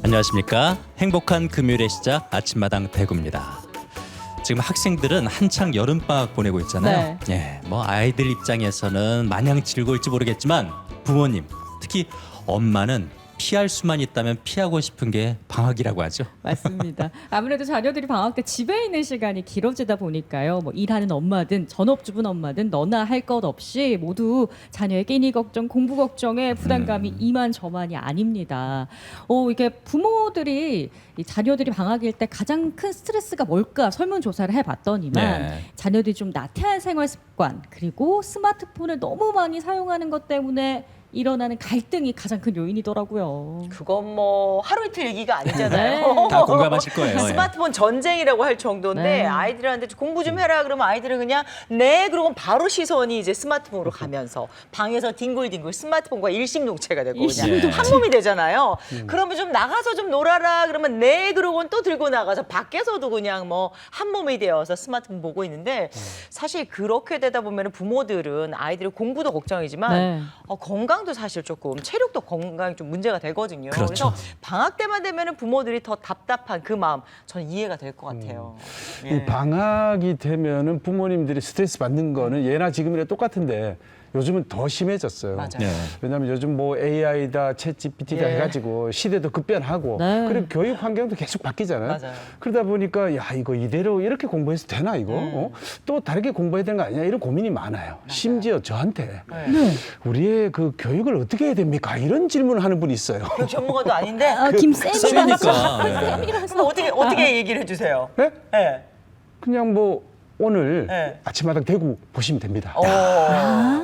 안녕하십니까. 행복한 금요일의 시작 아침마당 대구입니다. 지금 학생들은 한창 여름방학 보내고 있잖아요. 예, 뭐 아이들 입장에서는 마냥 즐거울지 모르겠지만 부모님, 특히 엄마는 피할 수만 있다면 피하고 싶은 게 방학이라고 하죠. 맞습니다. 아무래도 자녀들이 방학 때 집에 있는 시간이 길어지다 보니까요. 뭐 일하는 엄마든 전업주부 엄마든 너나 할 것 없이 모두 자녀의 끼니 걱정, 공부 걱정에 부담감이 이만저만이 아닙니다. 이게 부모들이 이 자녀들이 방학일 때 가장 큰 스트레스가 뭘까 설문조사를 해봤더니만 네. 자녀들이 좀 나태한 생활 습관 그리고 스마트폰을 너무 많이 사용하는 것 때문에 일어나는 갈등이 가장 큰 요인이더라고요. 그건 뭐 하루 이틀 얘기가 아니잖아요. 네. 다 공감하실 거예요. 예. 스마트폰 전쟁이라고 할 정도인데 네. 아이들한테 공부 좀 해라 그러면 아이들은 그냥 네 그러고 바로 시선이 이제 스마트폰으로 가면서 방에서 딩글딩글 스마트폰과 일심동체가 되고 그냥 일심동체. 한 몸이 되잖아요. 그러면 좀 나가서 좀 놀아라 그러면 네 그러고는 또 들고 나가서 밖에서도 그냥 뭐 한 몸이 되어서 스마트폰 보고 있는데 사실 그렇게 되다 보면 부모들은 아이들의 공부도 걱정이지만 네. 건강도 사실 조금 체력도 건강이 좀 문제가 되거든요. 그렇죠. 그래서 방학 때만 되면은 부모들이 더 답답한 그 마음 저는 이해가 될 것 같아요. 예. 이 방학이 되면은 부모님들이 스트레스 받는 거는 예나 지금이나 똑같은데 요즘은 더 심해졌어요. 맞아요. 네. 왜냐하면 요즘 뭐 AI다, 챗 GPT다 예. 해가지고 시대도 급변하고 네. 그리고 교육 환경도 계속 바뀌잖아요. 맞아요. 그러다 보니까 야 이거 이대로 이렇게 공부해서 되나 이거? 또 다르게 공부해야 되는 거 아니냐 이런 고민이 많아요. 심지어 저한테 네. 우리의 그 교육을 어떻게 해야 됩니까? 이런 질문을 하는 분이 있어요. 교육 전문가도 아닌데 김쌤이가 쌤이니까. 쌤이라 해서 그럼 어떻게 얘기를 해주세요? 네? 네. 그냥 뭐 오늘 네. 아침마당 대구 보시면 됩니다.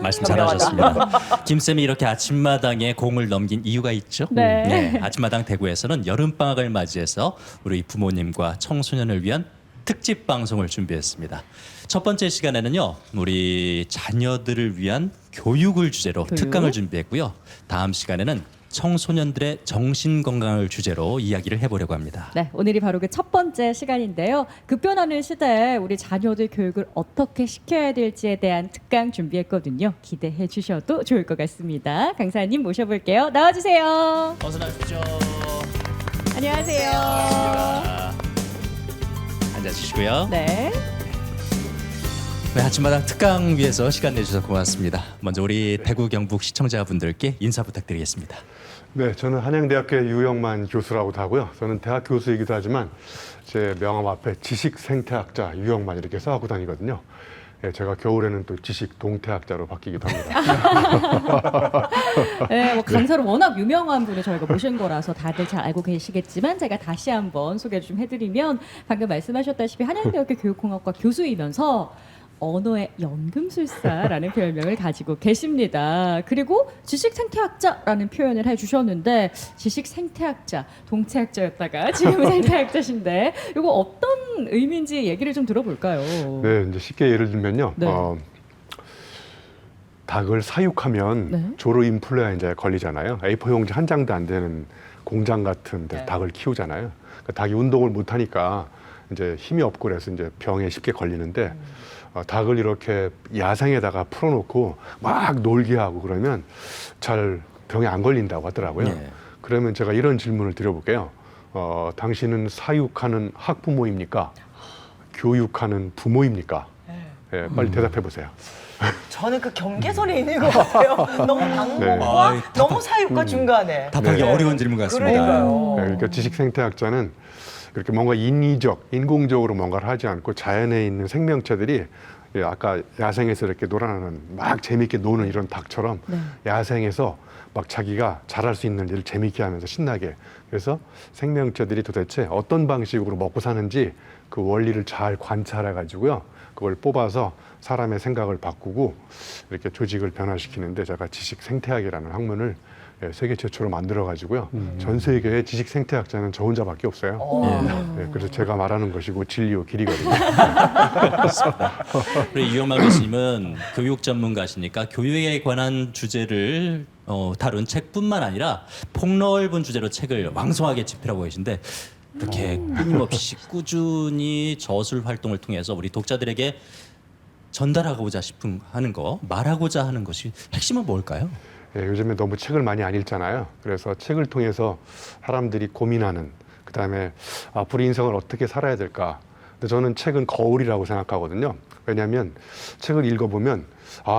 말씀 현명하다. 잘하셨습니다. 김쌤이 이렇게 아침마당에 공을 넘긴 이유가 있죠. 네. 아침마당 대구에서는 여름방학을 맞이해서 우리 부모님과 청소년을 위한 특집 방송을 준비했습니다. 첫 번째 시간에는요, 우리 자녀들을 위한 교육을 주제로 교육? 특강을 준비했고요. 다음 시간에는 청소년들의 정신 건강을 주제로 이야기를 해보려고 합니다. 네, 오늘이 바로 그 첫 번째 시간인데요. 급변하는 시대에 우리 자녀들 교육을 어떻게 시켜야 될지에 대한 특강 준비했거든요. 기대해 주셔도 좋을 것 같습니다. 강사님 모셔볼게요. 나와주세요. 어서 나오십시오. 안녕하세요. 앉아주시고요. 네. 네, 아침마당 특강 위해서 시간 내주셔서 고맙습니다. 먼저 우리 대구 경북 시청자분들께 인사 부탁드리겠습니다. 네, 저는 한양대학교 유영만 교수라고도 하고요. 저는 대학 교수이기도 하지만 제 명함 앞에 지식생태학자 유영만 이렇게 써갖고 다니거든요. 네, 제가 겨울에는 또 지식동태학자로 바뀌기도 합니다. 네, 뭐 강사로 워낙 유명한 분을 저희가 모신 거라서 다들 잘 알고 계시겠지만 제가 다시 한번 소개를 좀 해드리면 방금 말씀하셨다시피 한양대학교 교육공학과 교수이면서 언어의 연금술사라는 별명을 가지고 계십니다. 그리고 지식생태학자라는 표현을 해주셨는데 지식생태학자, 동체학자였다가 지금은 생태학자신데 이거 어떤 의미인지 얘기를 좀 들어볼까요? 네, 이제 쉽게 예를 들면요. 네. 닭을 사육하면 네. 조루 인플루엔자에 걸리잖아요. A4 용지 한 장도 안 되는 공장 같은 데서 네. 닭을 키우잖아요. 그러니까 닭이 운동을 못 하니까 이제 힘이 없고 그래서 이제 병에 쉽게 걸리는데 닭을 이렇게 야생에다가 풀어놓고 막 놀게 하고 그러면 잘 병에 안 걸린다고 하더라고요. 네. 그러면 제가 이런 질문을 드려볼게요. 당신은 사육하는 학부모입니까? 교육하는 부모입니까? 예, 빨리 대답해 보세요. 저는 그 경계선에 있는 것 같아요. 너무 방법과 네. 너무 사육과 중간에. 답하기 네. 어려운 질문 같습니다. 그러니까요. 네, 그러니까 지식생태학자는 그렇게 뭔가 인위적, 인공적으로 뭔가를 하지 않고 자연에 있는 생명체들이 예, 아까 야생에서 이렇게 놀아나는 막 재미있게 노는 이런 닭처럼 네. 야생에서 막 자기가 잘할 수 있는 일을 재미있게 하면서 신나게 그래서 생명체들이 도대체 어떤 방식으로 먹고 사는지 그 원리를 잘 관찰해 가지고요. 그걸 뽑아서 사람의 생각을 바꾸고 이렇게 조직을 변화시키는데 제가 지식생태학이라는 학문을 예, 세계 최초로 만들어 가지고요. 전 세계에 지식생태학자는 저 혼자밖에 없어요. 예, 그래서 제가 말하는 것이고 진리요 길이거든요. 우리 유영만 교수님은 교육 전문가시니까 교육에 관한 주제를 다룬 책뿐만 아니라 폭넓은 주제로 책을 왕성하게 집필하고 계신데 이렇게 끊임없이 꾸준히 저술 활동을 통해서 우리 독자들에게 전달하고자 싶은 하는 거, 말하고자 하는 것이 핵심은 뭘까요? 예, 요즘에 너무 책을 많이 안 읽잖아요. 그래서 책을 통해서 사람들이 고민하는, 그다음에 앞으로 인생을 어떻게 살아야 될까. 근데 저는 책은 거울이라고 생각하거든요. 왜냐하면 책을 읽어보면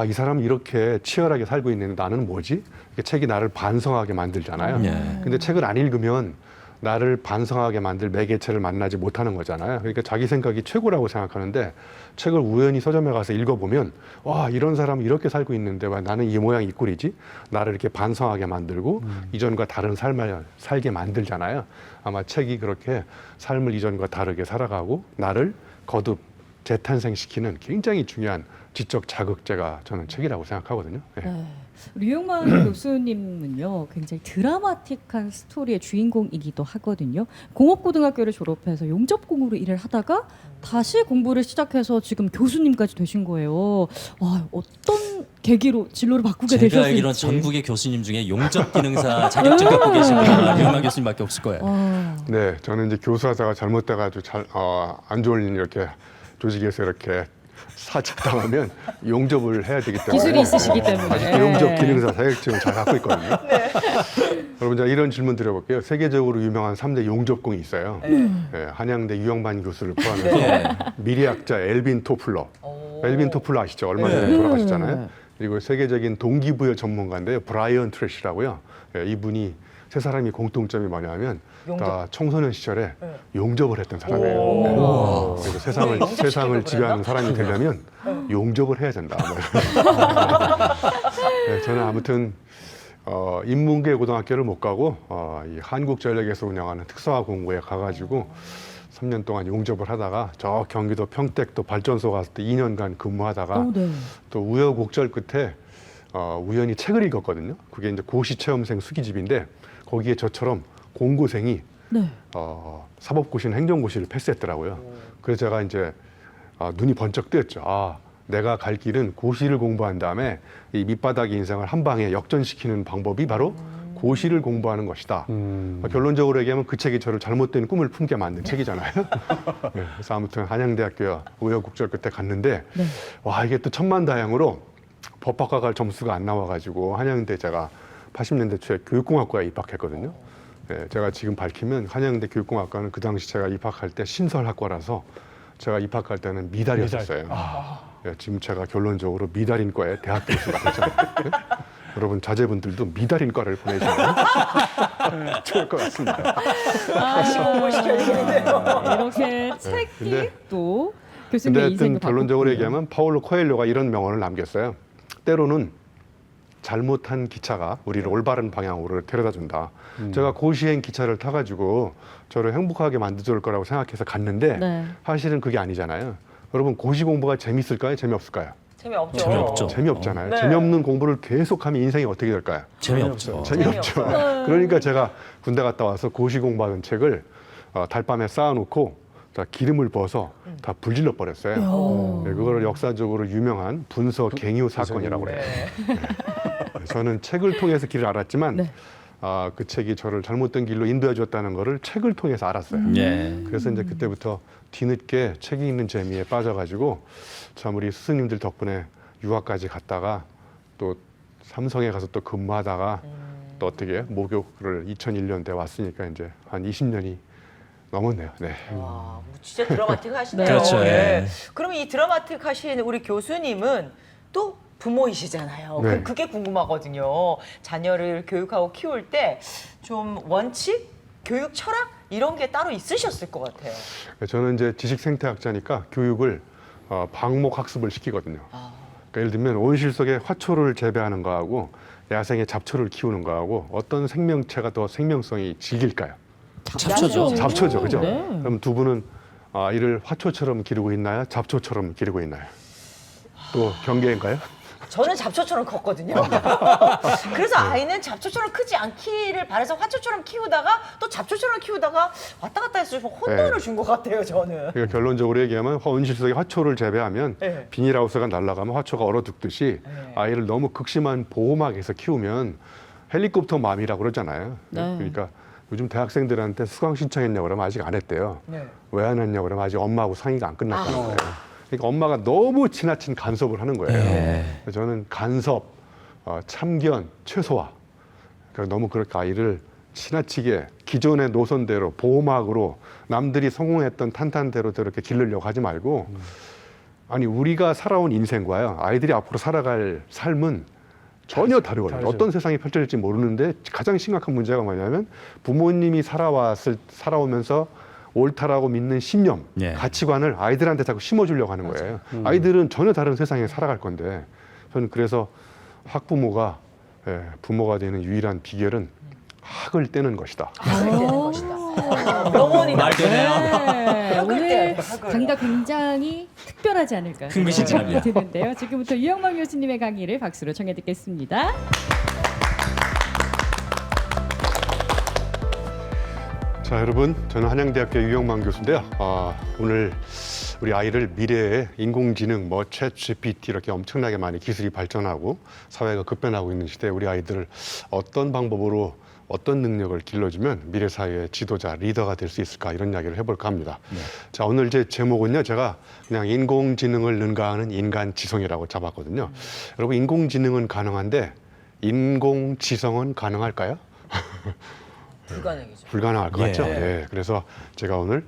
이 사람은 이렇게 치열하게 살고 있는데 나는 뭐지? 이렇게 책이 나를 반성하게 만들잖아요. 예. 근데 책을 안 읽으면 나를 반성하게 만들 매개체를 만나지 못하는 거잖아요. 그러니까 자기 생각이 최고라고 생각하는데 책을 우연히 서점에 가서 읽어보면 와, 이런 사람은 이렇게 살고 있는데 왜 나는 이 모양 이 꼴이지? 나를 이렇게 반성하게 만들고 이전과 다른 삶을 살게 만들잖아요. 아마 책이 그렇게 삶을 이전과 다르게 살아가고 나를 거듭 재탄생시키는 굉장히 중요한 지적 자극제가 저는 책이라고 생각하거든요. 예. 네. 류용만 교수님은요, 굉장히 드라마틱한 스토리의 주인공이기도 하거든요. 공업고등학교를 졸업해서 용접공으로 일을 하다가 다시 공부를 시작해서 지금 교수님까지 되신 거예요. 어떤 계기로 진로를 바꾸게 제가 되셨을지. 알기로는 전국의 교수님 중에 용접 기능사 자격증 갖고 계신 분은 류용만 교수님밖에 없을 거예요. 네, 저는 이제 교수하다가 잘못돼가지고 안 좋은 일 이렇게 조직에서 이렇게 사직당하면 용접을 해야 되기 때문에 기술이 있으시기 때문에. 아직도 용접 기능사 자격증을 잘 갖고 있거든요. 네. 여러분, 제가 이런 질문 드려볼게요. 세계적으로 유명한 3대 용접공이 있어요. 네, 한양대 유영만 교수를 포함해서 미래학자 엘빈 토플러. 엘빈 토플러 아시죠? 얼마 전에 돌아가셨잖아요. 그리고 세계적인 동기부여 전문가인데요. 브라이언 트래시라고요. 이분이 세 사람이 공통점이 뭐냐면 다 청소년 시절에 용접을 했던 사람이에요. 그래서 세상을 지배하는 사람이 되려면 용접을 해야 된다. 네, 저는 아무튼 인문계 고등학교를 못 가고 이 한국전력에서 운영하는 특성화 공고에 가가지고 3년 동안 용접을 하다가 저 경기도 평택도 발전소 갔을 때 2년간 근무하다가 네. 또 우여곡절 끝에 우연히 책을 읽었거든요. 그게 이제 고시체험생 수기집인데 거기에 저처럼 공고생이 네. 사법고시는 행정고시를 패스했더라고요. 그래서 제가 이제 눈이 번쩍 뜨였죠. 내가 갈 길은 고시를 공부한 다음에 이 밑바닥 인생을 한 방에 역전시키는 방법이 바로 고시를 공부하는 것이다. 결론적으로 얘기하면 그 책이 저를 잘못된 꿈을 품게 만든 책이잖아요. 네, 그래서 아무튼 한양대학교 우여곡절 끝에 갔는데 네. 와, 이게 또 천만다행으로 법학과 갈 점수가 안 나와가지고 한양대 제가 80년대 초에 교육공학과에 입학했거든요. 네, 제가 지금 밝히면 한양대 교육공학과는 그 당시 제가 입학할 때 신설학과라서 제가 입학할 때는 미달이었어요. 네, 지금 제가 결론적으로 미달인과에 대학 교수가 됐죠. 네? 여러분 자제분들도 미달인과를 보내시면 좋을 것 같습니다. 이렇게 책이 근데- 또 근데 교수님의 하여튼 인생을 결론적으로 바꿨군요. 얘기하면 파울로 코엘료가 이런 명언을 남겼어요. 때로는 잘못한 기차가 우리를 올바른 방향으로 데려다 준다. 제가 고시행 기차를 타가지고 저를 행복하게 만들어줄 거라고 생각해서 갔는데 네. 사실은 그게 아니잖아요. 여러분, 고시 공부가 재밌을까요? 재미없을까요? 재미없죠. 재미없죠. 재미없잖아요. 네. 재미없는 공부를 계속하면 인생이 어떻게 될까요? 재미없죠. 재미없죠. 그러니까 제가 군대 갔다 와서 고시 공부하던 책을 달밤에 쌓아놓고 다 기름을 부어서 다 불질러 버렸어요. 네, 그거를 역사적으로 유명한 분서 갱유 사건이라고 그래요. 네. 저는 책을 통해서 길을 알았지만 네. 그 책이 저를 잘못된 길로 인도해 줬다는 거를 책을 통해서 알았어요. 예. 그래서 이제 그때부터 뒤늦게 책이 있는 재미에 빠져가지고 참 우리 스승님들 덕분에 유학까지 갔다가 또 삼성에 가서 또 근무하다가 또 어떻게 목욕을 2001년대 왔으니까 이제 한 20년이 넘었네요. 네. 와, 진짜 드라마틱하시네요. 그렇죠, 예. 예. 그러면 이 드라마틱하신 우리 교수님은 또 부모이시잖아요. 네. 그게 궁금하거든요. 자녀를 교육하고 키울 때 좀 원칙, 교육 철학 이런 게 따로 있으셨을 것 같아요. 저는 이제 지식생태학자니까 교육을 방목 학습을 시키거든요. 그러니까 예를 들면 온실 속에 화초를 재배하는 거하고 야생의 잡초를 키우는 거하고 어떤 생명체가 더 생명성이 질길까요? 잡초죠. 잡초죠, 그죠? 네. 그럼 두 분은 이를 화초처럼 기르고 있나요? 잡초처럼 기르고 있나요? 또 경계인가요? 저는 잡초처럼 컸거든요. 그래서 아이는 잡초처럼 크지 않기를 바라서 화초처럼 키우다가 또 잡초처럼 키우다가 왔다 갔다 해서 좀 혼돈을 네. 준 것 같아요, 저는. 그러니까 결론적으로 얘기하면 온실 속에 화초를 재배하면 네. 비닐하우스가 날아가면 화초가 얼어죽듯이 네. 아이를 너무 극심한 보호막에서 키우면 헬리콥터 맘이라고 그러잖아요. 네. 그러니까 요즘 대학생들한테 수강 신청했냐고 그러면 아직 안 했대요. 네. 왜 안 했냐고 그러면 아직 엄마하고 상의가 안 끝났다는 거예요. 그러니까 엄마가 너무 지나친 간섭을 하는 거예요. 네. 그래서 저는 간섭, 참견, 최소화. 그러니까 너무 그렇게 아이를 지나치게 기존의 노선대로 보호막으로 남들이 성공했던 탄탄대로 저렇게 기르려고 하지 말고 아니 우리가 살아온 인생과요 아이들이 앞으로 살아갈 삶은 전혀 다르거든요. 다르죠. 어떤 세상이 펼쳐질지 모르는데 가장 심각한 문제가 뭐냐면 부모님이 살아오면서 옳다라고 믿는 신념, 예. 가치관을 아이들한테 자꾸 심어주려고 하는 거예요. 아이들은 전혀 다른 세상에 살아갈 건데 저는 그래서 학부모가 부모가 되는 유일한 비결은 학을 떼는 것이다. 학을 떼는 것이다. 명언이다. 말 되네요. 네, 학을 오늘 떼야 돼, 학을. 강의가 굉장히 특별하지 않을까 흥미진진합니다. 생각이 드는데요. 지금부터 유영만 교수님의 강의를 박수로 청해 듣겠습니다. 자, 여러분, 저는 한양대학교 유영만 교수인데요. 오늘 우리 아이를 미래에 인공지능, 챗 GPT 이렇게 엄청나게 많이 기술이 발전하고 사회가 급변하고 있는 시대에 우리 아이들을 어떤 방법으로 어떤 능력을 길러주면 미래 사회의 지도자, 리더가 될 수 있을까 이런 이야기를 해볼까 합니다. 자, 오늘 제 제목은요, 제가 그냥 인공지능을 능가하는 인간지성이라고 잡았거든요. 여러분, 인공지능은 가능한데 인공지성은 가능할까요? 불가능이죠. 불가능할 것 예. 같죠. 예. 그래서 제가 오늘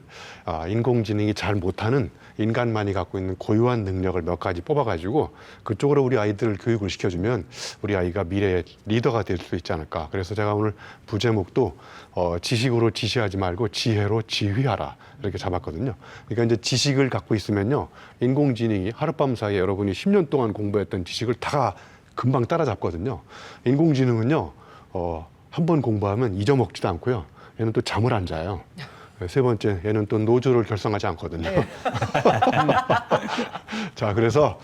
인공지능이 잘 못하는 인간만이 갖고 있는 고유한 능력을 몇 가지 뽑아가지고 그쪽으로 우리 아이들을 교육을 시켜주면 우리 아이가 미래의 리더가 될 수 있지 않을까. 그래서 제가 오늘 부제목도 지식으로 지시하지 말고 지혜로 지휘하라 이렇게 잡았거든요. 그러니까 이제 지식을 갖고 있으면요, 인공지능이 하룻밤 사이에 여러분이 10년 동안 공부했던 지식을 다 금방 따라잡거든요. 인공지능은요, 한 번 공부하면 잊어먹지도 않고요. 얘는 또 잠을 안 자요. 세 번째, 얘는 또 노조를 결성하지 않거든요. 자, 그래서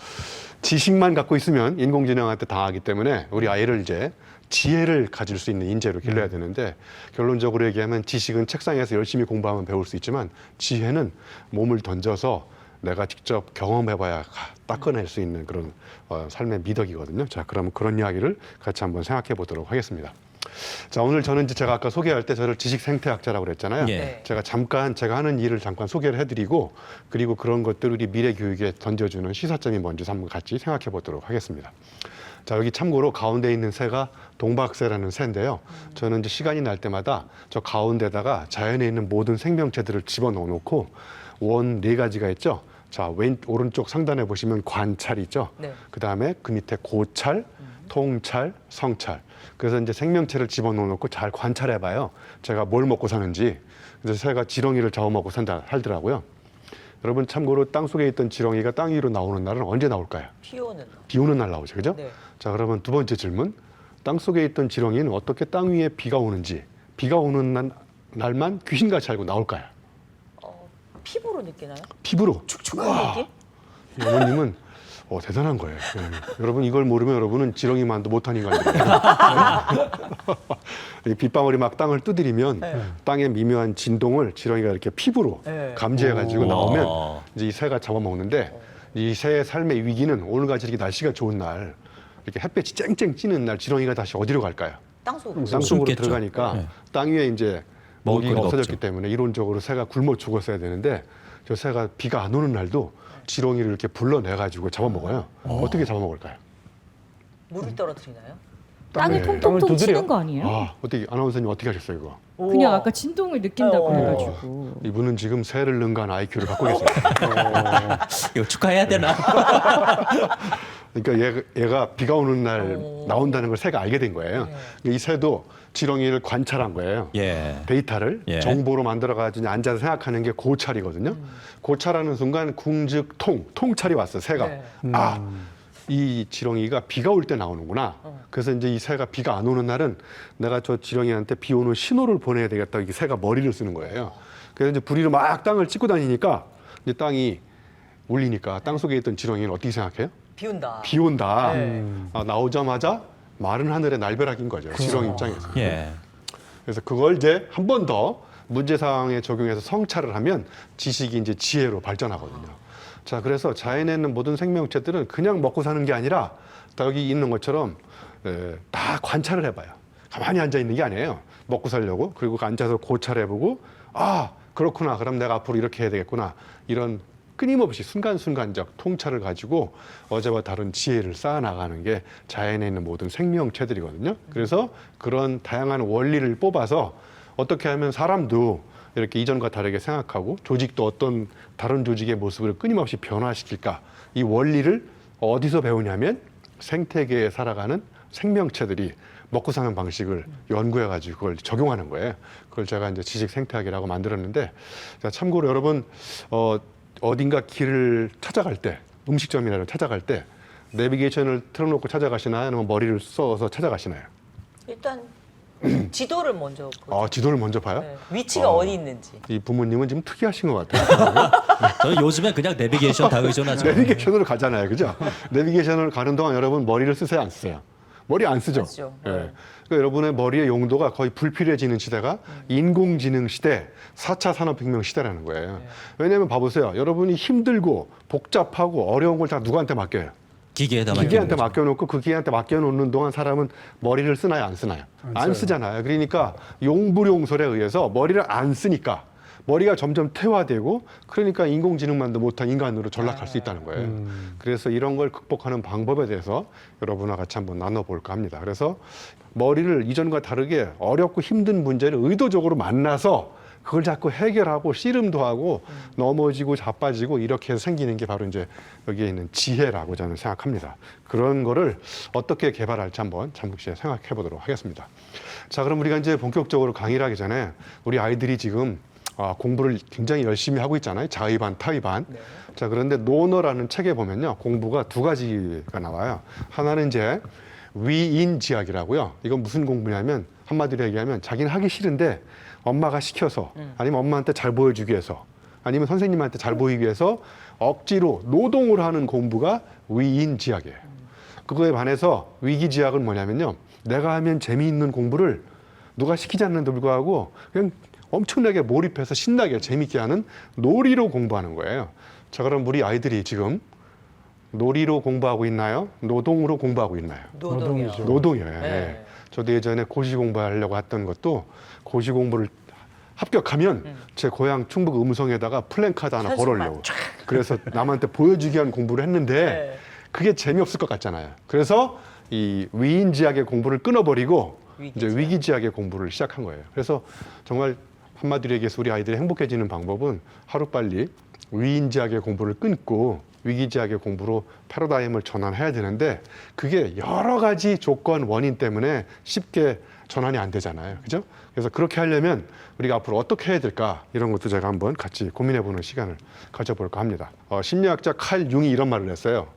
지식만 갖고 있으면 인공지능한테 당하기 때문에 우리 아이를 이제 지혜를 가질 수 있는 인재로 길러야 되는데 결론적으로 얘기하면 지식은 책상에서 열심히 공부하면 배울 수 있지만 지혜는 몸을 던져서 내가 직접 경험해봐야 딱 꺼낼 수 있는 그런 삶의 미덕이거든요. 자, 그럼 그런 이야기를 같이 한번 생각해 보도록 하겠습니다. 자, 오늘 저는 이제 제가 아까 소개할 때 저를 지식 생태학자라고 그랬잖아요. 예. 제가 잠깐 제가 하는 일을 잠깐 소개를 해드리고 그리고 그런 것들을 우리 미래 교육에 던져주는 시사점이 뭔지 한번 같이 생각해 보도록 하겠습니다. 자, 여기 참고로 가운데 있는 새가 동박새라는 새인데요. 저는 이제 시간이 날 때마다 저 가운데다가 자연에 있는 모든 생명체들을 집어넣어 놓고 원 4가지가 있죠. 자, 오른쪽 상단에 보시면 관찰이 있죠. 네. 그 다음에 그 밑에 고찰, 통찰, 성찰. 그래서 이제 생명체를 집어넣어 놓고 잘 관찰해 봐요. 제가 뭘 먹고 사는지. 그래서 새가 지렁이를 잡아먹고 살더라고요. 여러분, 참고로 땅 속에 있던 지렁이가 땅 위로 나오는 날은 언제 나올까요? 비 오는. 비 오는 날 나오죠. 그죠? 네. 자, 그러면 두 번째 질문. 땅 속에 있던 지렁이는 어떻게 땅 위에 비가 오는지, 비가 오는 날만 귀신같이 알고 나올까요? 피부로 느끼나요? 피부로. 축축한 느낌? 이 어머님은 대단한 거예요. 여러분, 이걸 모르면 여러분은 지렁이만도 못한 인간들이에요. 빗방울이 막 땅을 두드리면 땅의 미묘한 진동을 지렁이가 이렇게 피부로 네. 감지해가지고 오. 나오면 이제 이 새가 잡아먹는데 이 새의 삶의 위기는 오늘같이 이렇게 날씨가 좋은 날, 이렇게 햇볕이 쨍쨍 찌는 날 지렁이가 다시 어디로 갈까요? 땅속으로. 땅 속으로 숨겠죠. 들어가니까 네. 땅 위에 이제 먹을 먹이가 거리가 없어졌기 없죠. 때문에 이론적으로 새가 굶어 죽었어야 되는데 저 새가 비가 안 오는 날도 지렁이를 이렇게 불러내가지고 잡아먹어요. 어떻게 잡아먹을까요? 물을 떨어뜨리나요? 땅을 땅에 통통통 두드려? 치는 거 아니에요? 어떻게 아나운서님 어떻게 하셨어요 이거? 그냥 우와. 아까 진동을 느낀다고 어. 해가지고. 이분은 지금 새를 능가한 IQ를 갖고 계세요. 이거 축하해야 되나? 그러니까 얘가 비가 오는 날 나온다는 걸 새가 알게 된 거예요. 이 새도 지렁이를 관찰한 거예요. 예. 데이터를 예. 정보로 만들어가지고 앉아서 생각하는 게 고찰이거든요. 고찰하는 순간 궁즉 통찰이 왔어, 새가. 네. 이 지렁이가 비가 올 때 나오는구나. 그래서 이제 이 새가 비가 안 오는 날은 내가 저 지렁이한테 비 오는 신호를 보내야 되겠다. 이게 새가 머리를 쓰는 거예요. 그래서 이제 부리로 막 땅을 찍고 다니니까 이제 땅이 울리니까 땅 속에 있던 지렁이는 어떻게 생각해요? 비 온다. 비 온다. 네. 나오자마자 마른 하늘의 날벼락인 거죠. 지렁이 입장에서. 예. 그래서 그걸 이제 한 번 더 문제상황에 적용해서 성찰을 하면 지식이 이제 지혜로 발전하거든요. 자, 그래서 자연에 있는 모든 생명체들은 그냥 먹고 사는 게 아니라 다 여기 있는 것처럼 다 관찰을 해봐요. 가만히 앉아 있는 게 아니에요. 먹고 살려고. 그리고 앉아서 고찰해보고 그렇구나. 그럼 내가 앞으로 이렇게 해야 되겠구나. 이런 끊임없이 순간순간적 통찰을 가지고 어제와 다른 지혜를 쌓아나가는 게 자연에 있는 모든 생명체들이거든요. 그래서 그런 다양한 원리를 뽑아서 어떻게 하면 사람도 이렇게 이전과 다르게 생각하고 조직도 어떤 다른 조직의 모습을 끊임없이 변화시킬까, 이 원리를 어디서 배우냐면 생태계에 살아가는 생명체들이 먹고 사는 방식을 연구해가지고 그걸 적용하는 거예요. 그걸 제가 이제 지식 생태학이라고 만들었는데, 자, 참고로 여러분 어딘가 길을 찾아갈 때, 음식점이나 찾아갈 때 내비게이션을 틀어놓고 찾아가시나요? 아니면 머리를 써서 찾아가시나요? 일단 지도를 먼저 보죠. 지도를 먼저 봐요? 네. 위치가 어디 있는지. 이 부모님은 좀 특이하신 것 같아요. 저는 요즘에 그냥 내비게이션 다 의존하죠. 내비게이션으로 가잖아요, 그죠? 내비게이션을 가는 동안 여러분 머리를 쓰세요, 안 쓰세요? 머리 안 쓰죠. 쓰죠. 예. 네. 그러니까 여러분의 머리의 용도가 거의 불필요해지는 시대가 인공지능 시대, 4차 산업혁명 시대라는 거예요. 왜냐하면 봐보세요, 여러분이 힘들고 복잡하고 어려운 걸 다 누구한테 맡겨요? 기계에다 기계한테 맡기는 거죠. 맡겨놓고 그 기계한테 맡겨놓는 동안 사람은 머리를 쓰나요, 안 쓰나요? 안 쓰잖아요. 그러니까 용불용설에 의해서 머리를 안 쓰니까 머리가 점점 퇴화되고, 그러니까 인공지능만도 못한 인간으로 전락할 수 있다는 거예요. 그래서 이런 걸 극복하는 방법에 대해서 여러분과 같이 한번 나눠볼까 합니다. 그래서 머리를 이전과 다르게 어렵고 힘든 문제를 의도적으로 만나서 그걸 자꾸 해결하고 씨름도 하고 넘어지고 자빠지고 이렇게 해서 생기는 게 바로 이제 여기에 있는 지혜라고 저는 생각합니다. 그런 거를 어떻게 개발할지 한번 잠시 생각해 보도록 하겠습니다. 자, 그럼 우리가 이제 본격적으로 강의를 하기 전에 우리 아이들이 지금 공부를 굉장히 열심히 하고 있잖아요. 자의반, 타의반. 네. 자, 그런데 노너라는 책에 보면요, 공부가 두 가지가 나와요. 하나는 이제 위인지학이라고요. 이건 무슨 공부냐면, 한마디로 얘기하면 자기는 하기 싫은데 엄마가 시켜서, 아니면 엄마한테 잘 보여주기 위해서, 아니면 선생님한테 잘 보이기 위해서 억지로 노동을 하는 공부가 위인지학이에요. 그거에 반해서 위기지학은 뭐냐면요, 내가 하면 재미있는 공부를 누가 시키지 않는데도 불구하고 그냥 엄청나게 몰입해서 신나게 재밌게 하는 놀이로 공부하는 거예요. 자, 그럼 우리 아이들이 지금 놀이로 공부하고 있나요? 노동으로 공부하고 있나요? 노동이요. 노동이에요. 네. 저도 예전에 고시 공부하려고 했던 것도, 고시 공부를 합격하면 제 고향 충북 음성에다가 플랜카드 하나 현수막 걸으려고. 그래서 남한테 보여주기 위한 공부를 했는데 네. 그게 재미없을 것 같잖아요. 그래서 이 위인지학의 공부를 끊어버리고 이제 위기지학의 공부를 시작한 거예요. 그래서 정말 한마디로 얘기해서 우리 아이들이 행복해지는 방법은 하루빨리 위인지학의 공부를 끊고 위기지학의 공부로 패러다임을 전환해야 되는데, 그게 여러 가지 조건, 원인 때문에 쉽게 전환이 안 되잖아요. 그죠? 그래서 그렇게 하려면 우리가 앞으로 어떻게 해야 될까, 이런 것도 제가 한번 같이 고민해보는 시간을 가져볼까 합니다. 심리학자 칼 융이 이런 말을 했어요.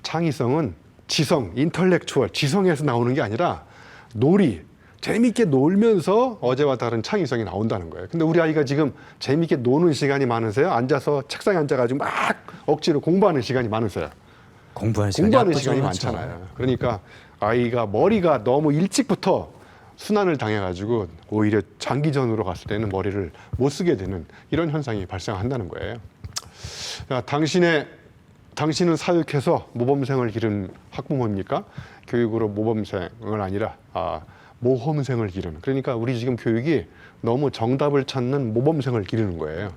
창의성은 지성, 인털렉추얼, 지성에서 나오는 게 아니라 놀이, 재밌게 놀면서 어제와 다른 창의성이 나온다는 거예요. 근데 우리 아이가 지금 재밌게 노는 시간이 많으세요? 앉아서 책상에 앉아가지고 막 억지로 공부하는 시간이 많으세요? 공부하는 시간이 많잖아요. 그러니까 아이가 머리가 너무 일찍부터 순환을 당해가지고 오히려 장기전으로 갔을 때는 머리를 못 쓰게 되는 이런 현상이 발생한다는 거예요. 야, 당신은 사육해서 모범생을 기른 학부모입니까? 교육으로 모범생은 아니라 모험생을 기르는. 그러니까 우리 지금 교육이 너무 정답을 찾는 모범생을 기르는 거예요.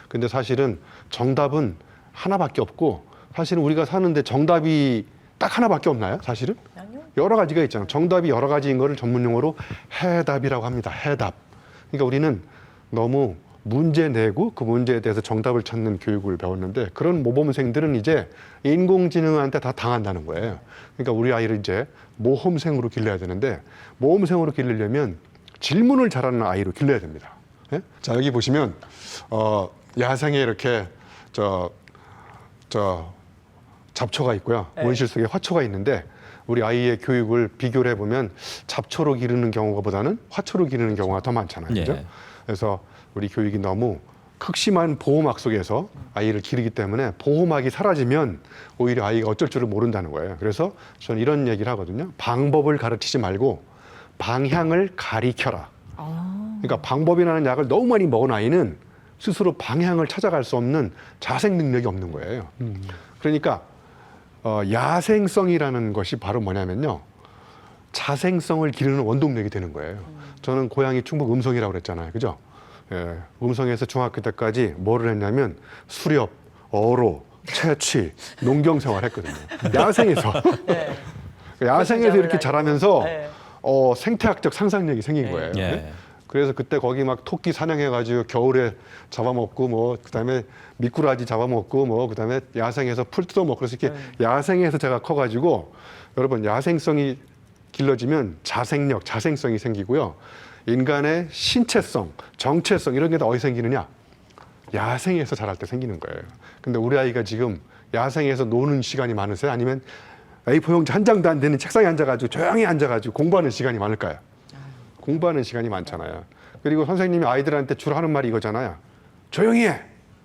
근데 사실은 정답은 하나밖에 없고, 사실은 우리가 사는데 정답이 딱 하나밖에 없나요? 사실은? 아니요. 여러 가지가 있잖아요. 정답이 여러 가지인 거를 전문 용어로 해답이라고 합니다. 해답. 그러니까 우리는 너무 문제 내고 그 문제에 대해서 정답을 찾는 교육을 배웠는데, 그런 모범생들은 이제 인공지능한테 다 당한다는 거예요. 그러니까 우리 아이를 이제 모험생으로 길러야 되는데, 모험생으로 기르려면 질문을 잘하는 아이로 길러야 됩니다. 예? 자, 여기 보시면 야생에 이렇게 잡초가 있고요. 네.温실 속에 화초가 있는데, 우리 아이의 교육을 비교를 해보면 잡초로 기르는 경우보다는 화초로 기르는 경우가 더 많잖아요. 그죠? 예. 그래서 우리 교육이 너무 극심한 보호막 속에서 아이를 기르기 때문에 보호막이 사라지면 오히려 아이가 어쩔 줄을 모른다는 거예요. 그래서 저는 이런 얘기를 하거든요. 방법을 가르치지 말고 방향을 가리켜라. 그러니까 방법이라는 약을 너무 많이 먹은 아이는 스스로 방향을 찾아갈 수 없는 자생 능력이 없는 거예요. 그러니까 야생성이라는 것이 바로 뭐냐면요, 자생성을 기르는 원동력이 되는 거예요. 저는 고향이 충북 음성이라고 그랬잖아요. 그죠? 음성에서 중학교 때까지 뭐를 했냐면 수렵, 어로, 채취, 농경 생활했거든요. 야생에서. 네. 야생에서 이렇게 그렇죠. 자라면서 네. 생태학적 상상력이 생긴 거예요. 예. 그래서 그때 거기 막 토끼 사냥해가지고 겨울에 잡아먹고 뭐 그다음에 미꾸라지 잡아먹고 뭐 그다음에 야생에서 풀 뜯어먹고 그래서 이렇게 야생에서 제가 커가지고 여러분 야생성이 길러지면 자생력, 자생성이 생기고요. 인간의 신체성, 정체성 이런 게 다 어디 생기느냐? 야생에서 자랄 때 생기는 거예요. 근데 우리 아이가 지금 야생에서 노는 시간이 많으세요? 아니면 A4 용지 한 장도 안 되는 책상에 앉아가지고 조용히 앉아가지고 공부하는 시간이 많을까요? 공부하는 시간이 많잖아요. 그리고 선생님이 아이들한테 주로 하는 말이 이거잖아요. 조용히 해.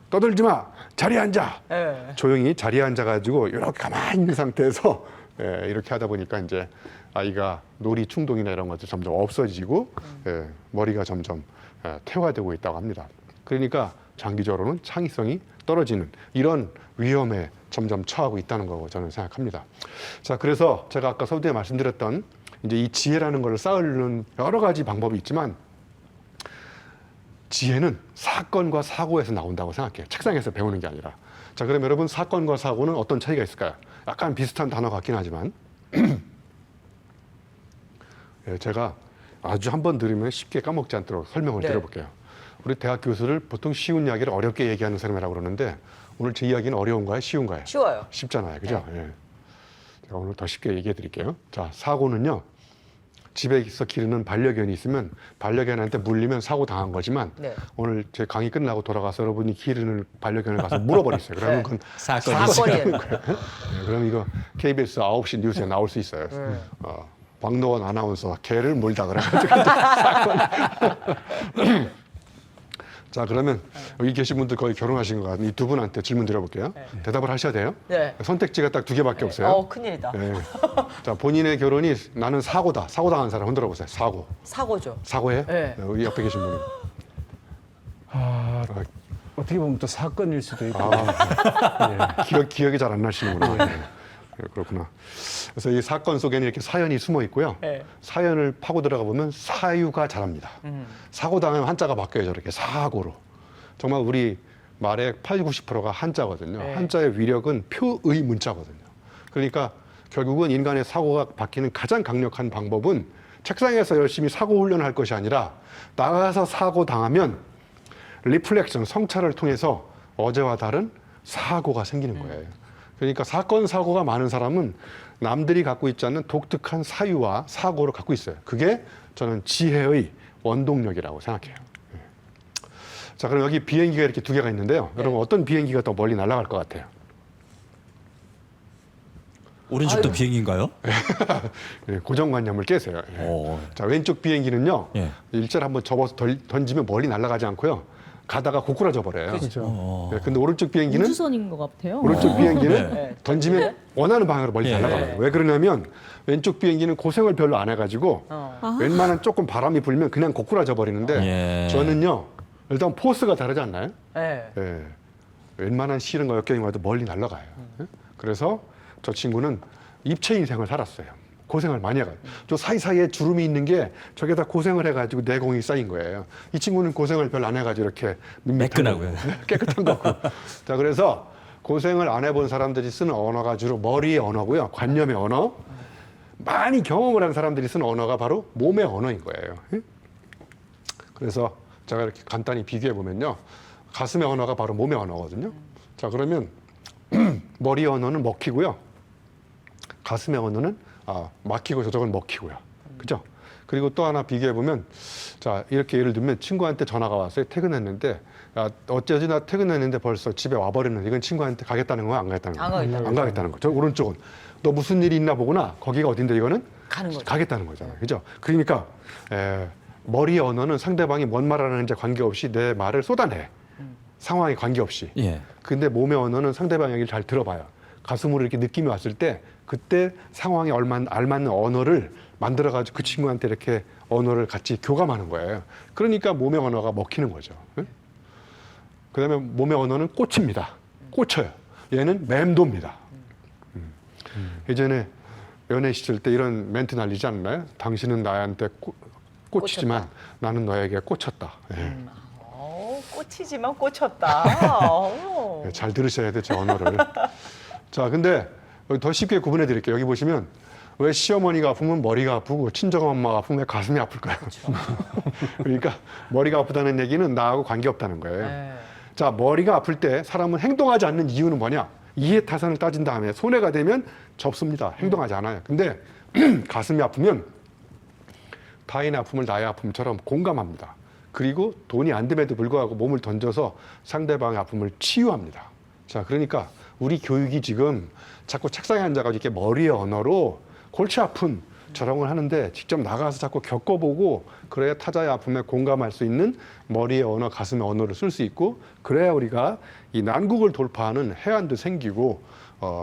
떠들지 마. 자리에 앉아. 네. 조용히 자리에 앉아가지고 이렇게 가만히 있는 상태에서 이렇게 하다 보니까 이제 아이가 놀이 충동이나 이런 것도 점점 없어지고 머리가 점점 퇴화되고 있다고 합니다. 그러니까 장기적으로는 창의성이 떨어지는 이런 위험에 점점 처하고 있다는 거고 저는 생각합니다. 자, 그래서 제가 아까 서두에 말씀드렸던 이제 이 지혜라는 걸 쌓으려는 여러 가지 방법이 있지만 지혜는 사건과 사고에서 나온다고 생각해요. 책상에서 배우는 게 아니라. 자, 그럼 여러분 사건과 사고는 어떤 차이가 있을까요? 약간 비슷한 단어 같긴 하지만 제가 아주 한번 들으면 쉽게 까먹지 않도록 설명을 네. 드려볼게요. 우리 대학 교수를 보통 쉬운 이야기를 어렵게 얘기하는 사람이라고 그러는데 오늘 제 이야기는 어려운가요? 쉬운가요? 쉬워요. 쉽잖아요. 그죠? 예. 제가 오늘 더 쉽게 얘기해 드릴게요. 자, 사고는요. 집에서 기르는 반려견이 있으면 반려견한테 물리면 사고 당한 거지만 네. 오늘 제 강의 끝나고 돌아가서 여러분이 기르는 반려견을 가서 물어버렸어요. 그러면 네. 그건 사건이죠. 사건이에요. 네, 그럼 이거 KBS 9시 뉴스에 나올 수 있어요. 박노원 아나운서 개를 물다 그래가지고 사건. 자, 그러면 여기 계신 분들 거의 결혼하신 것 같은 이 두 분한테 질문 드려볼게요. 대답을 하셔야 돼요. 네. 선택지가 딱 두 개밖에 없어요. 큰일이다. 네. 자, 본인의 결혼이 나는 사고다. 사고 당한 사람 흔들어 보세요. 사고. 사고죠. 사고예요? 네. 여기 옆에 계신 분은. 어떻게 보면 또 사건일 수도 있고. 기억이 잘 안 나시는구나. 네. 그렇구나. 그래서 이 사건 속에는 이렇게 사연이 숨어 있고요. 네. 사연을 파고 들어가 보면 사유가 자랍니다. 사고 당하면 한자가 바뀌어요. 저렇게 사고로. 정말 우리 말의 80~90%가 한자거든요. 네. 한자의 위력은 표의 문자거든요. 그러니까 결국은 인간의 사고가 바뀌는 가장 강력한 방법은 책상에서 열심히 사고 훈련을 할 것이 아니라 나가서 사고 당하면 리플렉션, 성찰을 통해서 어제와 다른 사고가 생기는 거예요. 그러니까 사건, 사고가 많은 사람은 남들이 갖고 있지 않는 독특한 사유와 사고를 갖고 있어요. 그게 저는 지혜의 원동력이라고 생각해요. 자, 그럼 여기 비행기가 이렇게 두 개가 있는데요. 여러분 어떤 비행기가 더 멀리 날아갈 것 같아요? 오른쪽도 비행인가요? 고정관념을 깨세요. 오. 자, 왼쪽 비행기는요. 예. 일자를 한번 접어서 던지면 멀리 날아가지 않고요. 가다가 고꾸라져 버려요. 그렇죠. 근데 오른쪽 비행기는 우주선인 것 같아요. 오른쪽 비행기는 네. 던지면 원하는 방향으로 멀리 예. 날아가요. 왜 그러냐면 왼쪽 비행기는 고생을 별로 안 해가지고 웬만한 조금 바람이 불면 그냥 고꾸라져 버리는데 예. 저는요 일단 포스가 다르지 않나요? 네. 예. 웬만한 실은과 역경이 와도 멀리 날아가요. 예? 그래서 저 친구는 입체 인생을 살았어요. 고생을 많이 해가지고. 저 사이사이에 주름이 있는 게 저게 다 고생을 해가지고 내공이 쌓인 거예요. 이 친구는 고생을 별로 안 해가지고 이렇게 매끈하고요. 깨끗한 거고. 자, 그래서 고생을 안 해본 사람들이 쓰는 언어가 주로 머리의 언어고요. 관념의 언어. 많이 경험을 한 사람들이 쓰는 언어가 바로 몸의 언어인 거예요. 예? 그래서 제가 이렇게 간단히 비교해 보면요. 가슴의 언어가 바로 몸의 언어거든요. 자, 그러면 머리의 언어는 먹히고요. 가슴의 언어는 막히고 저쪽은 먹히고요. 그죠? 그리고 또 하나 비교해 보면 자, 이렇게 예를 들면 친구한테 전화가 왔어요. 퇴근했는데 야, 어쩌지 나 퇴근했는데 벌써 집에 와버렸는데 이건 친구한테 가겠다는 거야? 안 가겠다는 거야? 안 가겠다는 안 가겠다는 거. 저 오른쪽은 너 무슨 일이 있나 보구나. 거기가 어딘데 이거는? 가는 거죠. 가겠다는 거잖아요. 그죠? 그러니까 머리의 언어는 상대방이 뭔 말하는지 관계없이 내 말을 쏟아내. 상황에 관계없이. 예. 근데 몸의 언어는 상대방 얘기를 잘 들어봐요. 가슴으로 이렇게 느낌이 왔을 때 그때 상황에 알맞는 언어를 만들어가지고 그 친구한테 이렇게 언어를 같이 교감하는 거예요. 그러니까 몸의 언어가 먹히는 거죠. 그 다음에 몸의 언어는 꽂힙니다. 꽂혀요. 얘는 맴돕니다. 예전에 연애 시절 때 이런 멘트 날리지 않나요? 당신은 나한테 꽂히지만 나는 너에게 꽂혔다. 예. 꽂히지만 꽂혔다. 어. 네, 잘 들으셔야 돼요, 제 언어를. 자, 근데 여기 더 쉽게 구분해 드릴게요. 여기 보시면 왜 시어머니가 아프면 머리가 아프고 친정엄마가 아프면 왜 가슴이 아플까요? 그러니까 머리가 아프다는 얘기는 나하고 관계없다는 거예요. 네. 자, 머리가 아플 때 사람은 행동하지 않는 이유는 뭐냐? 이해타산을 따진 다음에 손해가 되면 접습니다. 행동하지 않아요. 근데 가슴이 아프면 타인의 아픔을 나의 아픔처럼 공감합니다. 그리고 돈이 안 됨에도 불구하고 몸을 던져서 상대방의 아픔을 치유합니다. 자, 그러니까 우리 교육이 지금 자꾸 책상에 앉아가지고 이렇게 머리의 언어로 골치 아픈 저런 걸 하는데 직접 나가서 자꾸 겪어보고 그래야 타자의 아픔에 공감할 수 있는 머리의 언어, 가슴의 언어를 쓸 수 있고 그래야 우리가 이 난국을 돌파하는 해안도 생기고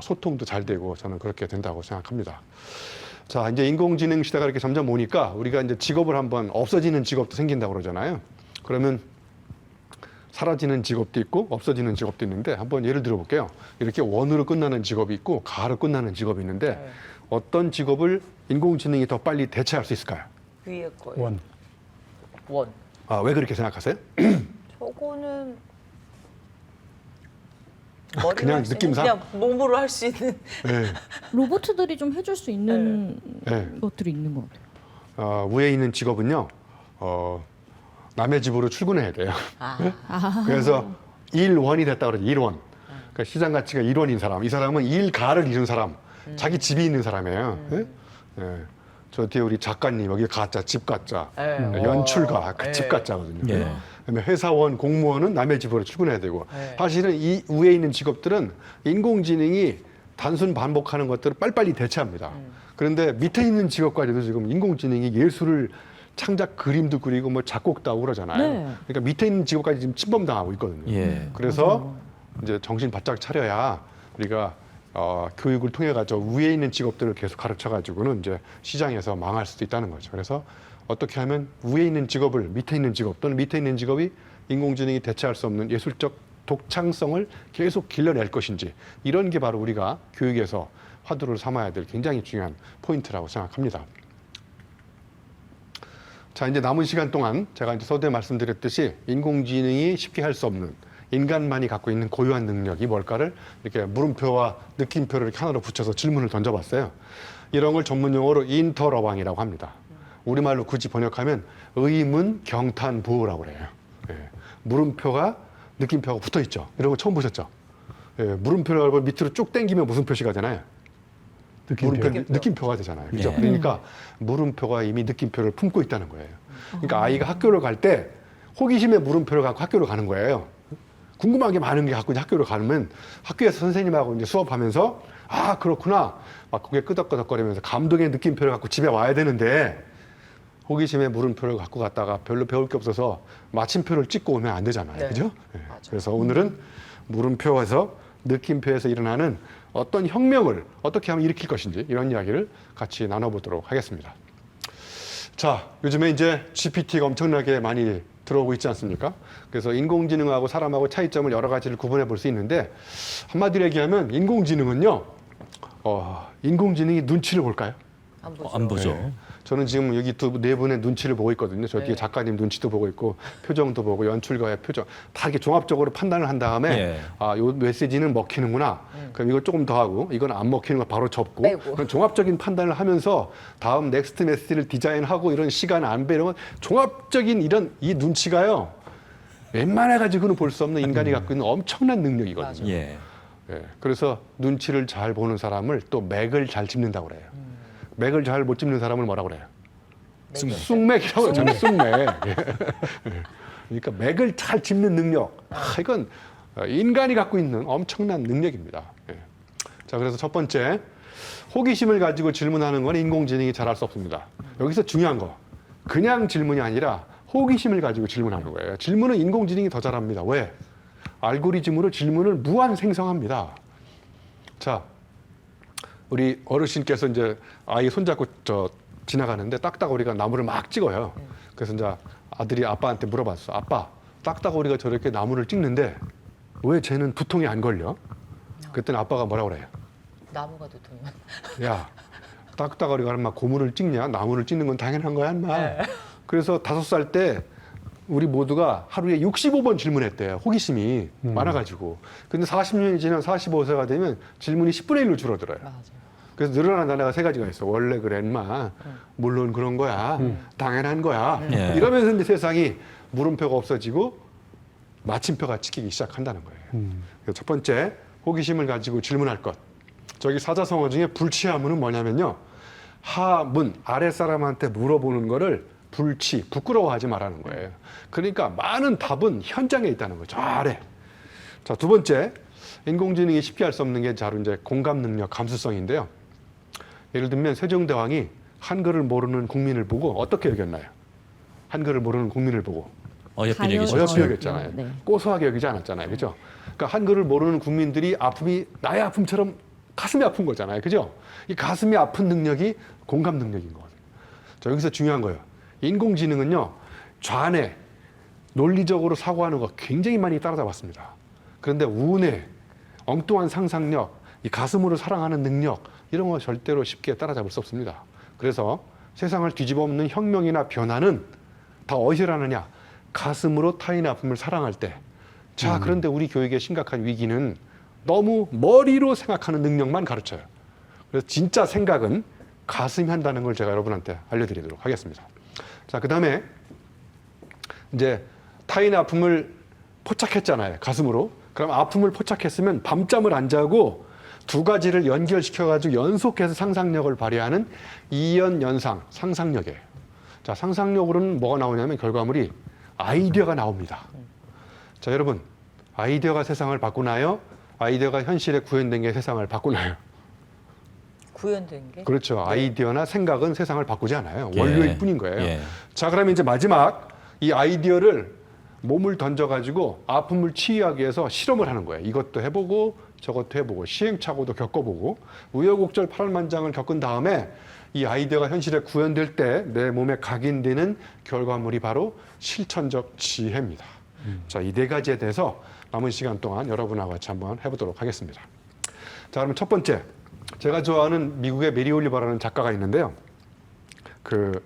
소통도 잘 되고 저는 그렇게 된다고 생각합니다. 자, 이제 인공지능 시대가 이렇게 점점 오니까 우리가 이제 직업을 한번 없어지는 직업도 생긴다고 그러잖아요. 그러면 사라지는 직업도 있고 없어지는 직업도 있는데 한번 예를 들어 볼게요. 이렇게 원으로 끝나는 직업이 있고 가로 끝나는 직업이 있는데 네. 어떤 직업을 인공지능이 더 빨리 대체할 수 있을까요? 위에 거예요. 원. 원. 아, 왜 그렇게 생각하세요? 저거는 그냥 할수 느낌상? 있는, 그냥 몸으로 할 수 있는. 네. 로봇들이 좀 해줄 수 있는 네. 것들이 있는 것 같아요. 위에 있는 직업은요. 남의 집으로 출근해야 돼요. 아. 그래서 일원이 됐다 그러죠. 일원. 그러니까 시장 가치가 1원인 사람. 이 사람은 일가를 이룬 사람. 자기 집이 있는 사람이에요. 네? 네. 저 뒤에 우리 작가님 여기 가짜, 집 가짜, 네. 연출가, 네. 집 가짜거든요. 예. 그다음에 회사원, 공무원은 남의 집으로 출근해야 되고 네. 사실은 이 위에 있는 직업들은 인공지능이 단순 반복하는 것들을 빨리빨리 대체합니다. 그런데 밑에 있는 직업까지도 지금 인공지능이 예술을 창작 그림도 그리고 뭐 작곡도 하고 그러잖아요. 네. 그러니까 밑에 있는 직업까지 지금 침범당하고 있거든요. 예. 그래서 이제 정신 바짝 차려야 우리가 교육을 통해 가지고 위에 있는 직업들을 계속 가르쳐 가지고는 이제 시장에서 망할 수도 있다는 거죠. 그래서 어떻게 하면 위에 있는 직업을 밑에 있는 직업 또는 밑에 있는 직업이 인공지능이 대체할 수 없는 예술적 독창성을 계속 길러낼 것인지 이런 게 바로 우리가 교육에서 화두를 삼아야 될 굉장히 중요한 포인트라고 생각합니다. 자, 이제 남은 시간 동안 제가 이제 서두에 말씀드렸듯이 인공지능이 쉽게 할 수 없는 인간만이 갖고 있는 고유한 능력이 뭘까를 이렇게 물음표와 느낌표를 이렇게 하나로 붙여서 질문을 던져봤어요. 이런 걸 전문 용어로 인터러방이라고 합니다. 우리말로 굳이 번역하면 의문 경탄 부호라고 그래요. 예. 물음표가 느낌표가 붙어 있죠. 이런 거 처음 보셨죠? 예. 물음표를 밑으로 쭉 당기면 무슨 표시가 되나요? 느낌표가 되잖아요. 그죠? 네. 그러니까 물음표가 이미 느낌표를 품고 있다는 거예요. 그러니까 아이가 학교를 갈 때 호기심에 물음표를 갖고 학교를 가는 거예요. 궁금한 게 많은 게 갖고 이제 학교를 가면 학교에서 선생님하고 이제 수업하면서 아, 그렇구나. 막 고개 끄덕끄덕거리면서 감동의 느낌표를 갖고 집에 와야 되는데 호기심에 물음표를 갖고 갔다가 별로 배울 게 없어서 마침표를 찍고 오면 안 되잖아요. 네. 그죠? 네. 그래서 오늘은 물음표에서 느낌표에서 일어나는 어떤 혁명을 어떻게 하면 일으킬 것인지 이런 이야기를 같이 나눠보도록 하겠습니다. 자, 요즘에 이제 GPT가 엄청나게 많이 들어오고 있지 않습니까? 그래서 인공지능하고 사람하고 차이점을 여러 가지를 구분해 볼 수 있는데 한마디로 얘기하면 인공지능은요, 인공지능이 눈치를 볼까요? 안 보죠. 안 보죠. 네. 저는 지금 여기 네 분의 눈치를 보고 있거든요. 저 뒤에 네. 작가님 눈치도 보고 있고 표정도 보고 연출가의 표정 다 이렇게 종합적으로 판단을 한 다음에 예. 아, 요 메시지는 먹히는구나. 그럼 이걸 조금 더 하고 이건 안 먹히는 거 바로 접고 빼고. 그런 종합적인 판단을 하면서 다음 넥스트 메시지를 디자인하고 이런 시간 안배 이런 건 종합적인 이런 이 눈치가요. 웬만해 가지고는 볼 수 없는 인간이 갖고 있는 엄청난 능력이거든요. 예. 예, 그래서 눈치를 잘 보는 사람을 또 맥을 잘 짚는다고 그래요. 맥을 잘 못 짚는 사람을 뭐라고 그래요? 쑥맥이라고 그러죠. 쑥맥. 예. 그러니까 맥을 잘 짚는 능력. 이건 인간이 갖고 있는 엄청난 능력입니다. 예. 자, 그래서 첫 번째, 호기심을 가지고 질문하는 건 인공지능이 잘할 수 없습니다. 여기서 중요한 거, 그냥 질문이 아니라 호기심을 가지고 질문하는 거예요. 질문은 인공지능이 더 잘합니다. 왜? 알고리즘으로 질문을 무한 생성합니다. 자, 우리 어르신께서 이제 아이 손잡고 지나가는데 딱따구리가 나무를 막 찍어요. 그래서 이제 아들이 아빠한테 물어봤어. 아빠, 딱따구리가 저렇게 나무를 찍는데 왜 쟤는 두통이 안 걸려? 그랬더니 아빠가 뭐라고 그래요? 나무가 두통이면. 야, 딱따구리가 막 고무를 찍냐? 나무를 찍는 건 당연한 거야, 인마. 그래서 5살 때 우리 모두가 하루에 65번 질문했대요. 호기심이 많아가지고. 근데 40년이 지난 45세가 되면 질문이 10분의 1로 줄어들어요. 그래서 늘어난 단어가 세 가지가 있어. 원래 그래, 인마. 물론 그런 거야. 당연한 거야. 예. 이러면서 이제 세상이 물음표가 없어지고 마침표가 찍히기 시작한다는 거예요. 그래서 첫 번째, 호기심을 가지고 질문할 것. 저기 사자성어 중에 불치하문은 뭐냐면요. 하문, 아랫사람한테 물어보는 거를 불치, 부끄러워하지 말라는 거예요. 그러니까 많은 답은 현장에 있다는 거죠. 저 아래. 자, 두 번째, 인공지능이 쉽게 할 수 없는 게 바로 이제 공감 능력, 감수성인데요. 예를 들면 세종대왕이 한글을 모르는 국민을 보고 어떻게 여겼나요? 한글을 모르는 국민을 보고 어여쁜 가요- 얘기죠. 어여삐 여겼잖아요. 네. 고소하게 여기지 않았잖아요. 그죠? 그러니까 한글을 모르는 국민들이 아픔이 나의 아픔처럼 가슴이 아픈 거잖아요. 그죠? 이 가슴이 아픈 능력이 공감 능력인 거거든요. 자, 여기서 중요한 거예요. 인공지능은요, 좌뇌, 논리적으로 사고하는 거 굉장히 많이 따라잡았습니다. 그런데 우뇌, 엉뚱한 상상력, 이 가슴으로 사랑하는 능력, 이런 거 절대로 쉽게 따라잡을 수 없습니다. 그래서 세상을 뒤집어 엎는 혁명이나 변화는 다 어디서 일어나느냐? 가슴으로 타인의 아픔을 사랑할 때. 자, 그런데 우리 교육의 심각한 위기는 너무 머리로 생각하는 능력만 가르쳐요. 그래서 진짜 생각은 가슴이 한다는 걸 제가 여러분한테 알려드리도록 하겠습니다. 자, 그 다음에 이제 타인의 아픔을 포착했잖아요. 가슴으로. 그럼 아픔을 포착했으면 밤잠을 안 자고 두 가지를 연결시켜가지고 연속해서 상상력을 발휘하는 이연연상, 상상력이에요. 자, 상상력으로는 뭐가 나오냐면 결과물이 아이디어가 나옵니다. 자, 여러분, 아이디어가 세상을 바꾸나요? 아이디어가 현실에 구현된 게 세상을 바꾸나요? 구현된 게? 그렇죠. 아이디어나 생각은 세상을 바꾸지 않아요. 원료일 뿐인 거예요. 예. 자, 그러면 이제 마지막 이 아이디어를 몸을 던져가지고 아픔을 치유하기 위해서 실험을 하는 거예요. 이것도 해보고 저것도 해보고 시행착오도 겪어보고 우여곡절 파란만장을 겪은 다음에 이 아이디어가 현실에 구현될 때 내 몸에 각인되는 결과물이 바로 실천적 지혜입니다. 자, 이 네 가지에 대해서 남은 시간 동안 여러분하고 같이 한번 해보도록 하겠습니다. 자, 그럼 첫 번째, 제가 좋아하는 미국의 메리 올리버라는 작가가 있는데요. 그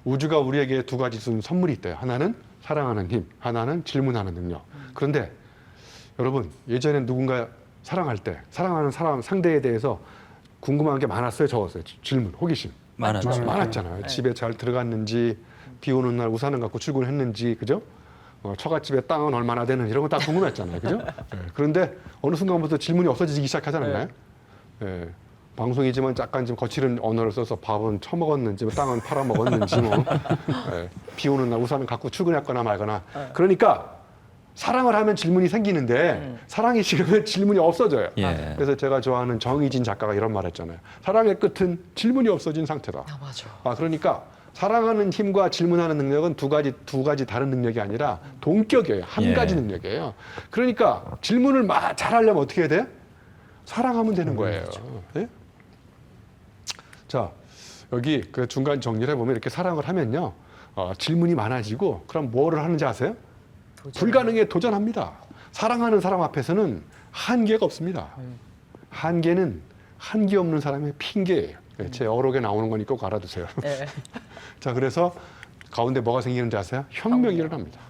우주가 우리에게 두 가지 준 선물이 있대요. 하나는 사랑하는 힘, 하나는 질문하는 능력. 그런데 여러분, 예전에 누군가 사랑할 때 사랑하는 사람 상대에 대해서 궁금한 게 많았어요, 적었어요? 질문, 호기심. 많았죠. 많았잖아요. 네. 집에 잘 들어갔는지, 비 오는 날 우산을 갖고 출근했는지, 그죠? 처갓집에 땅은 얼마나 되는지 이런 거 다 궁금했잖아요, 그죠? 네. 그런데 어느 순간부터 질문이 없어지기 시작하잖아요. 네. 방송이지만 약간 좀 거칠은 언어를 써서 밥은 처먹었는지, 땅은 팔아먹었는지, 네. 비 오는 날 우산을 갖고 출근했거나 말거나. 그러니까 사랑을 하면 질문이 생기는데 사랑이 싫으면 질문이 없어져요. 예. 그래서 제가 좋아하는 정의진 작가가 이런 말 했잖아요. 사랑의 끝은 질문이 없어진 상태다. 아, 맞아. 그러니까 사랑하는 힘과 질문하는 능력은 두 가지 다른 능력이 아니라 동격이에요. 한 예. 가지 능력이에요. 그러니까 질문을 잘하려면 어떻게 해야 돼요? 사랑하면 되는 거예요. 네? 자, 여기 그 중간 정리를 해보면 이렇게 사랑을 하면요. 질문이 많아지고 그럼 뭐를 하는지 아세요? 불가능에 도전합니다. 사랑하는 사람 앞에서는 한계가 없습니다. 한계는 한계 없는 사람의 핑계예요. 제 어록에 나오는 거니까 꼭 알아두세요. 네. 자, 그래서 가운데 뭐가 생기는지 아세요? 혁명이 일어납니다.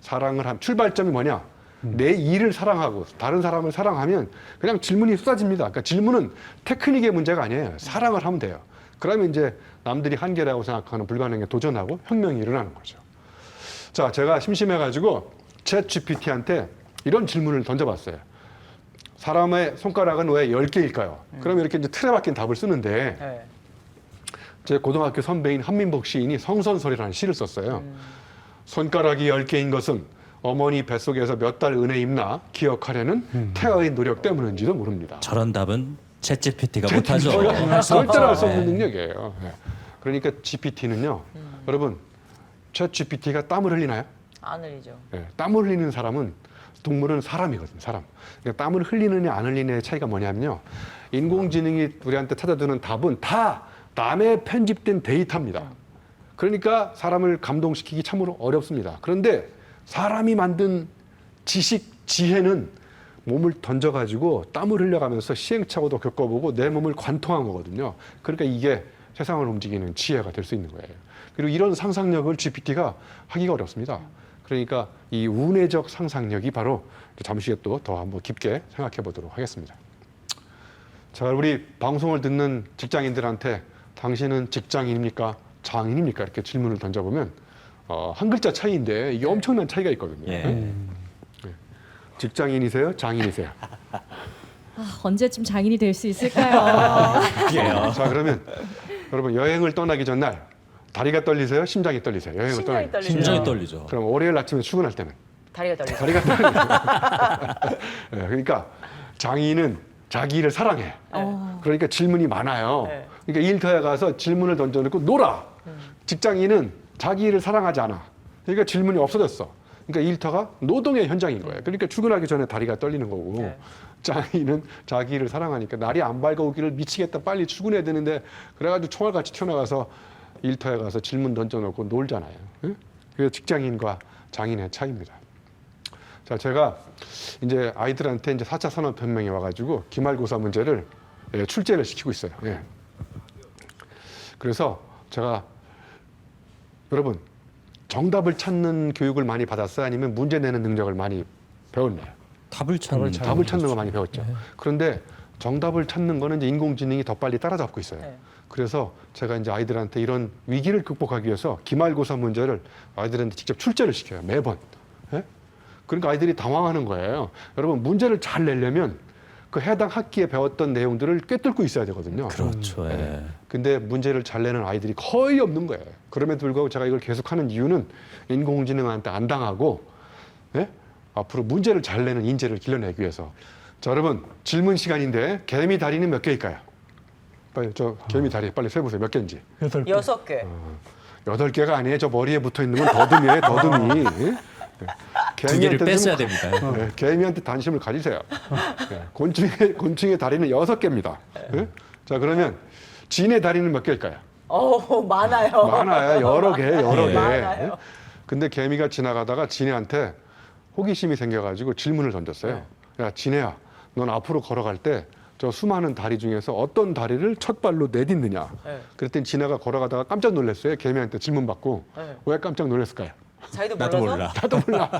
사랑을 하면 출발점이 뭐냐? 내 일을 사랑하고 다른 사람을 사랑하면 그냥 질문이 쏟아집니다. 그러니까 질문은 테크닉의 문제가 아니에요. 사랑을 하면 돼요. 그러면 이제 남들이 한계라고 생각하는 불가능에 도전하고 혁명이 일어나는 거죠. 자, 제가 심심해가지고 챗 GPT한테 이런 질문을 던져봤어요. 사람의 손가락은 왜 10개일까요? 그러면 이렇게 이제 틀에 박힌 답을 쓰는데 네. 제 고등학교 선배인 한민복 시인이 성선설이라는 시를 썼어요. 손가락이 10개인 것은 어머니 뱃속에서 몇 달 은혜 입나 기억하려는 태아의 노력 때문인지도 모릅니다. 저런 답은 챗GPT가 못하죠. 절대로 할 수 없는 네. 능력이에요. 네. 그러니까 GPT는요. 여러분, 챗 GPT가 땀을 흘리나요? 안 흘리죠. 네. 땀을 흘리는 사람은 동물은 사람이거든요. 사람. 그러니까 땀을 흘리느냐 안 흘리느냐의 차이가 뭐냐면요. 인공지능이 우리한테 찾아주는 답은 다 남의 편집된 데이터입니다. 그러니까 사람을 감동시키기 참으로 어렵습니다. 그런데 사람이 만든 지식, 지혜는 몸을 던져가지고 땀을 흘려가면서 시행착오도 겪어보고 내 몸을 관통한 거거든요. 그러니까 이게 세상을 움직이는 지혜가 될 수 있는 거예요. 그리고 이런 상상력을 GPT가 하기가 어렵습니다. 그러니까 이 운해적 상상력이 바로 잠시 후에 또 더 한번 깊게 생각해 보도록 하겠습니다. 자, 우리 방송을 듣는 직장인들한테 당신은 직장인입니까? 장인입니까? 이렇게 질문을 던져보면 한 글자 차이인데 이게 엄청난 차이가 있거든요. 예. 네? 직장인이세요? 장인이세요? 아, 언제쯤 장인이 될 수 있을까요? 그게요. 자, 그러면 여러분 여행을 떠나기 전날 다리가 떨리세요? 심장이 떨리세요? 여행을 심장이 떠나기. 떨리죠. 심장이 떨리죠. 그럼 월요일 아침에 출근할 때는 다리가 떨리죠. 다리가 떨리죠. 네, 그러니까 장인은 자기 일을 사랑해. 그러니까 질문이 많아요. 네. 그러니까 일터에 가서 질문을 던져놓고 놀아. 직장인은 자기 일을 사랑하지 않아. 그러니까 질문이 없어졌어. 그러니까 일터가 노동의 현장인 거예요. 그러니까 출근하기 전에 다리가 떨리는 거고 네. 장인은 자기 일을 사랑하니까 날이 안 밝아오기를 미치겠다 빨리 출근해야 되는데 그래가지고 총알같이 튀어나가서 일터에 가서 질문 던져놓고 놀잖아요. 응? 그게 직장인과 장인의 차이입니다. 자, 제가 이제 아이들한테 이제 4차 산업혁명이 와가지고 기말고사 문제를 출제를 시키고 있어요. 예. 그래서 제가 여러분 정답을 찾는 교육을 많이 받았어요? 아니면 문제 내는 능력을 많이 배웠나요? 답을 찾는 답을 찾는 거 많이 배웠죠. 그런데 정답을 찾는 거는 이제 인공지능이 더 빨리 따라잡고 있어요. 네. 그래서 제가 이제 아이들한테 이런 위기를 극복하기 위해서 기말고사 문제를 아이들한테 직접 출제를 시켜요. 매번. 예? 그러니까 아이들이 당황하는 거예요. 여러분 문제를 잘 내려면 그 해당 학기에 배웠던 내용들을 꿰뚫고 있어야 되거든요. 그렇죠. 예. 근데 문제를 잘 내는 아이들이 거의 없는 거예요. 그럼에도 불구하고 제가 이걸 계속하는 이유는 인공지능한테 안 당하고 예? 앞으로 문제를 잘 내는 인재를 길러내기 위해서. 자, 여러분 질문 시간인데 개미 다리는 몇 개일까요? 빨리 저 개미 다리 빨리 세보세요. 몇 개인지. 8개. 6개. 8개가 아니에요. 저 머리에 붙어 있는 건 더듬이에요. 더듬이. 예? 두 개를 개미한테 뺐어야 좀 됩니다. 네, 개미한테 관심을 가지세요. 네, 곤충의 다리는 6개입니다. 네? 자, 그러면 진의 다리는 몇 개일까요? 많아요. 많아요. 여러 개, 여러 예. 개. 많아요. 네? 근데 개미가 지나가다가 진해한테 호기심이 생겨가지고 질문을 던졌어요. 야, 진해야, 넌 앞으로 걸어갈 때 저 수많은 다리 중에서 어떤 다리를 첫 발로 내딛느냐? 네. 그랬더니 진해가 걸어가다가 깜짝 놀랐어요. 개미한테 질문 받고. 네. 왜 깜짝 놀랐을까요? 자기도 나도 몰라서? 몰라. 나도 몰라.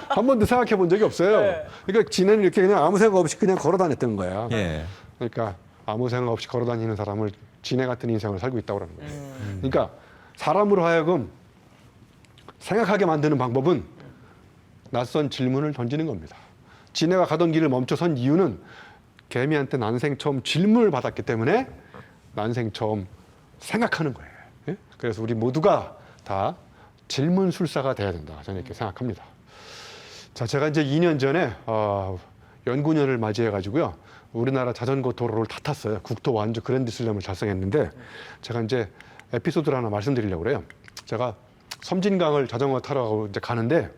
한 번도 생각해 본 적이 없어요. 네. 그러니까 지네는 이렇게 그냥 아무 생각 없이 그냥 걸어 다녔던 거야. 예. 그러니까 아무 생각 없이 걸어 다니는 사람을 지네 같은 인생을 살고 있다고 그러는 거예요. 그러니까 사람으로 하여금 생각하게 만드는 방법은 낯선 질문을 던지는 겁니다. 지네가 가던 길을 멈춰선 이유는 개미한테 난생 처음 질문을 받았기 때문에 난생 처음 생각하는 거예요. 예? 그래서 우리 모두가 다 질문술사가 돼야 된다. 저는 이렇게 생각합니다. 자, 제가 이제 2년 전에 연구년을 맞이해가지고요. 우리나라 자전거 도로를 다 탔어요. 국토 완주 그랜드 슬램을 달성했는데 제가 이제 에피소드를 하나 말씀드리려고 그래요. 제가 섬진강을 자전거 타러 이제 가는데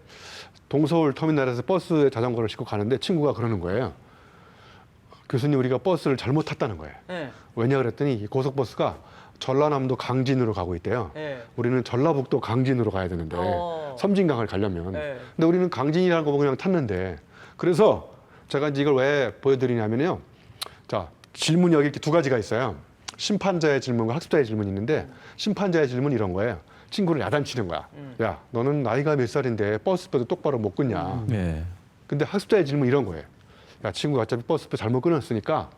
동서울 터미널에서 버스에 자전거를 싣고 가는데 친구가 그러는 거예요. 교수님, 우리가 버스를 잘못 탔다는 거예요. 네. 왜냐 그랬더니 이 고속버스가 전라남도 강진으로 가고 있대요. 네. 우리는 전라북도 강진으로 가야 되는데 섬진강을 가려면. 네. 근데 우리는 강진이라는 거 보고 그냥 탔는데. 그래서 제가 이제 이걸 왜 보여드리냐면요. 자, 질문이 여기 이렇게 두 가지가 있어요. 심판자의 질문과 학습자의 질문이 있는데 심판자의 질문이 이런 거예요. 친구를 야단치는 거야. 야, 너는 나이가 몇 살인데 버스표도 똑바로 못 끊냐. 예. 근데 학습자의 질문 이런 거예요. 야, 친구가 어차피 버스표 잘못 끊었으니까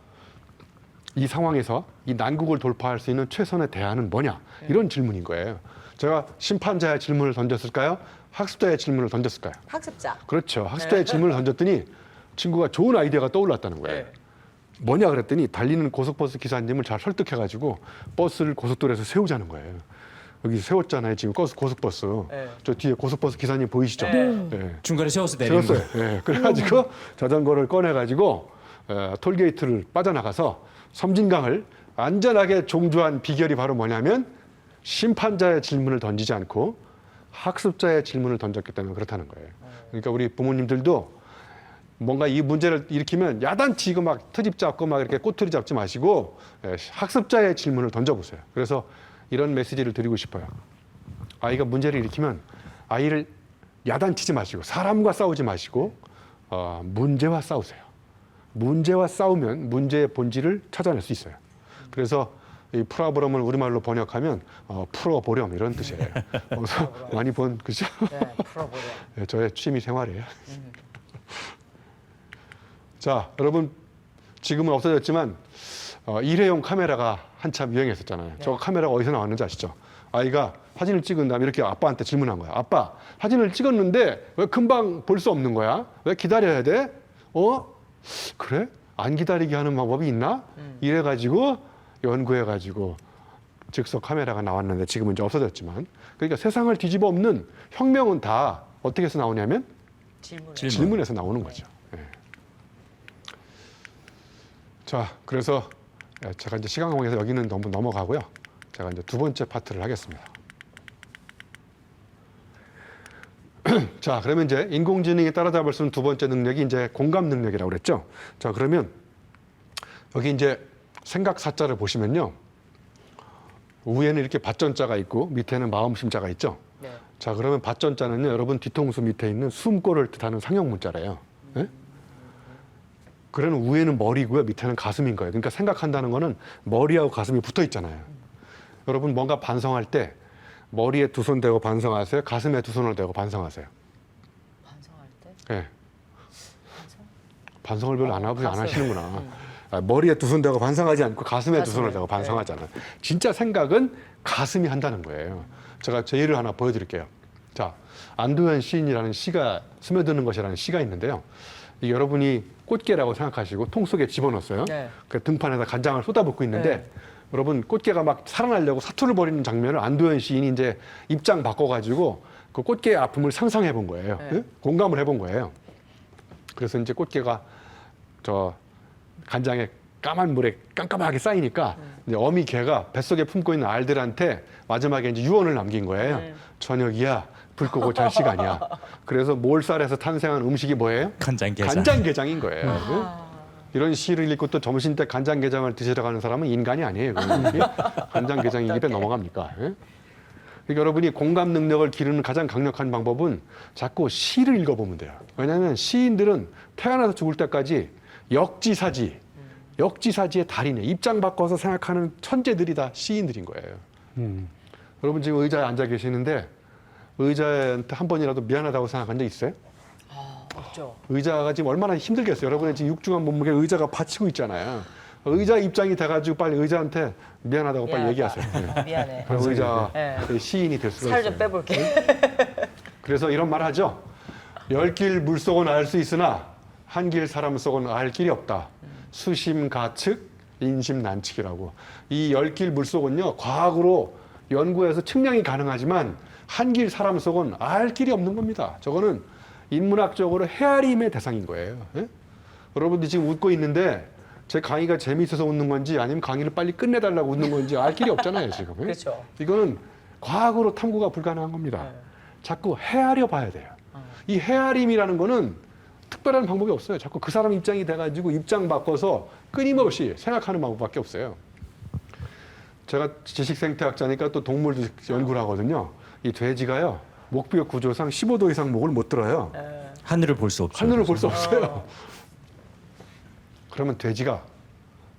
이 상황에서 이 난국을 돌파할 수 있는 최선의 대안은 뭐냐? 이런 질문인 거예요. 제가 심판자의 질문을 던졌을까요? 학습자의 질문을 던졌을까요? 학습자. 그렇죠. 학습자의 질문을 던졌더니 친구가 좋은 아이디어가 떠올랐다는 거예요. 네. 뭐냐 그랬더니 달리는 고속버스 기사님을 잘 설득해가지고 버스를 고속도로에서 세우자는 거예요. 여기 세웠잖아요. 지금 고속버스. 네. 저 뒤에 고속버스 기사님 보이시죠? 네. 네. 중간에 세워서 내리는 세웠어요. 거. 예, 그래가지고 자전거를 꺼내가지고 톨게이트를 빠져나가서 섬진강을 안전하게 종주한 비결이 바로 뭐냐면 심판자의 질문을 던지지 않고 학습자의 질문을 던졌기 때문에 그렇다는 거예요. 그러니까 우리 부모님들도 뭔가 이 문제를 일으키면 야단치고 막 트집 잡고 막 이렇게 꼬투리 잡지 마시고 학습자의 질문을 던져보세요. 그래서 이런 메시지를 드리고 싶어요. 아이가 문제를 일으키면 아이를 야단치지 마시고 사람과 싸우지 마시고 문제와 싸우세요. 문제와 싸우면 문제의 본질을 찾아낼 수 있어요. 그래서 이 프라보럼을 우리말로 번역하면 풀어보렴 이런 뜻이에요. 그래서 많이 본 그죠? 네, 풀어보려. 네, 저의 취미 생활이에요. 자, 여러분 지금은 없어졌지만 일회용 카메라가 한참 유행했었잖아요. 저 카메라가 어디서 나왔는지 아시죠? 아이가 사진을 찍은 다음에 이렇게 아빠한테 질문한 거야. 아빠, 사진을 찍었는데 왜 금방 볼 수 없는 거야? 왜 기다려야 돼? 그래? 안 기다리게 하는 방법이 있나? 이래가지고 연구해가지고 즉석 카메라가 나왔는데 지금은 이제 없어졌지만, 그러니까 세상을 뒤집어 엎는 혁명은 다 어떻게 해서 나오냐면 질문에서 나오는 거죠. 예. 자, 그래서 제가 이제 시간 관계에서 여기는 너무 넘어가고요. 제가 이제 두 번째 파트를 하겠습니다. 자, 그러면 이제 인공지능이 따라잡을 수 있는 두 번째 능력이 이제 공감 능력이라고 그랬죠. 자, 그러면 여기 이제 생각 사자를 보시면요. 위에는 이렇게 밭전자가 있고 밑에는 마음심자가 있죠. 네. 자, 그러면 밭전자는요, 여러분 뒤통수 밑에 있는 숨골을 뜻하는 상형 문자래요. 예? 그러면 위에는 머리고요, 밑에는 가슴인 거예요. 그러니까 생각한다는 거는 머리하고 가슴이 붙어 있잖아요. 여러분 뭔가 반성할 때 머리에 두 손 대고 반성하세요? 가슴에 두 손을 대고 반성하세요? 반성할 때? 예. 반성을 별로 안 하시는구나. 머리에 두 손 대고 반성하지 않고 가슴에 두 손을 대고 반성하잖아요. 진짜 생각은 가슴이 한다는 거예요. 제가 제 예를 하나 보여드릴게요. 자, 안도현 시인이라는 시가 스며드는 것이라는 시가 있는데요. 이 여러분이 꽃게라고 생각하시고 통 속에 집어넣었어요. 네. 그 등판에다 간장을 쏟아붓고 있는데 여러분 꽃게가 막 살아나려고 사투를 벌이는 장면을 안도현 시인이 이제 입장 바꿔가지고 그 꽃게의 아픔을 상상해 본 거예요. 예? 공감을 해본 거예요. 그래서 이제 꽃게가 저 간장에 까만 물에 깜깜하게 쌓이니까 이제 어미 개가 뱃속에 품고 있는 알들한테 마지막에 이제 유언을 남긴 거예요. 저녁이야, 불 끄고 잘 시간이야. 그래서 몰살에서 탄생한 음식이 뭐예요? 간장게장. 간장게장인 거예요. 이런 시를 읽고 또 점심 때 간장게장을 드시러 가는 사람은 인간이 아니에요. 간장게장이 입에 넘어갑니까? 예? 그러니까 여러분이 공감 능력을 기르는 가장 강력한 방법은 자꾸 시를 읽어보면 돼요. 왜냐하면 시인들은 태어나서 죽을 때까지 역지사지의 달인이에요. 입장 바꿔서 생각하는 천재들이 다 시인들인 거예요. 여러분 지금 의자에 앉아 계시는데 의자한테 한 번이라도 미안하다고 생각한 적 있어요? 없죠. 의자가 지금 얼마나 힘들겠어요. 여러분의 지금 육중한 몸무게 의자가 받치고 있잖아요. 의자 입장이 돼가지고 빨리 의자한테 미안하다고 빨리 얘기하세요. 네. 미안해. 그럼 의자 네. 시인이 될 수가 살 있어요. 좀 빼볼게. 그래서 이런 말 하죠. 열 길 물속은 알 수 있으나 한 길 사람 속은 알 길이 없다. 수심가측 인심난측이라고. 이 열 길 물속은요. 과학으로 연구해서 측량이 가능하지만 한 길 사람 속은 알 길이 없는 겁니다. 저거는 인문학적으로 헤아림의 대상인 거예요. 예? 여러분들이 지금 웃고 있는데 제 강의가 재미있어서 웃는 건지 아니면 강의를 빨리 끝내달라고 웃는 건지 알 길이 없잖아요, 지금. 예? 그렇죠. 이거는 과학으로 탐구가 불가능한 겁니다. 자꾸 헤아려 봐야 돼요. 이 헤아림이라는 거는 특별한 방법이 없어요. 자꾸 그 사람 입장이 돼가지고 입장 바꿔서 끊임없이 생각하는 방법밖에 없어요. 제가 지식생태학자니까 또 동물도 연구를 하거든요. 이 돼지가요, 목뼈 구조상 15도 이상 목을 못 들어요. 하늘을 볼 수 없죠. 하늘을 볼 수 없어요. 그러면 돼지가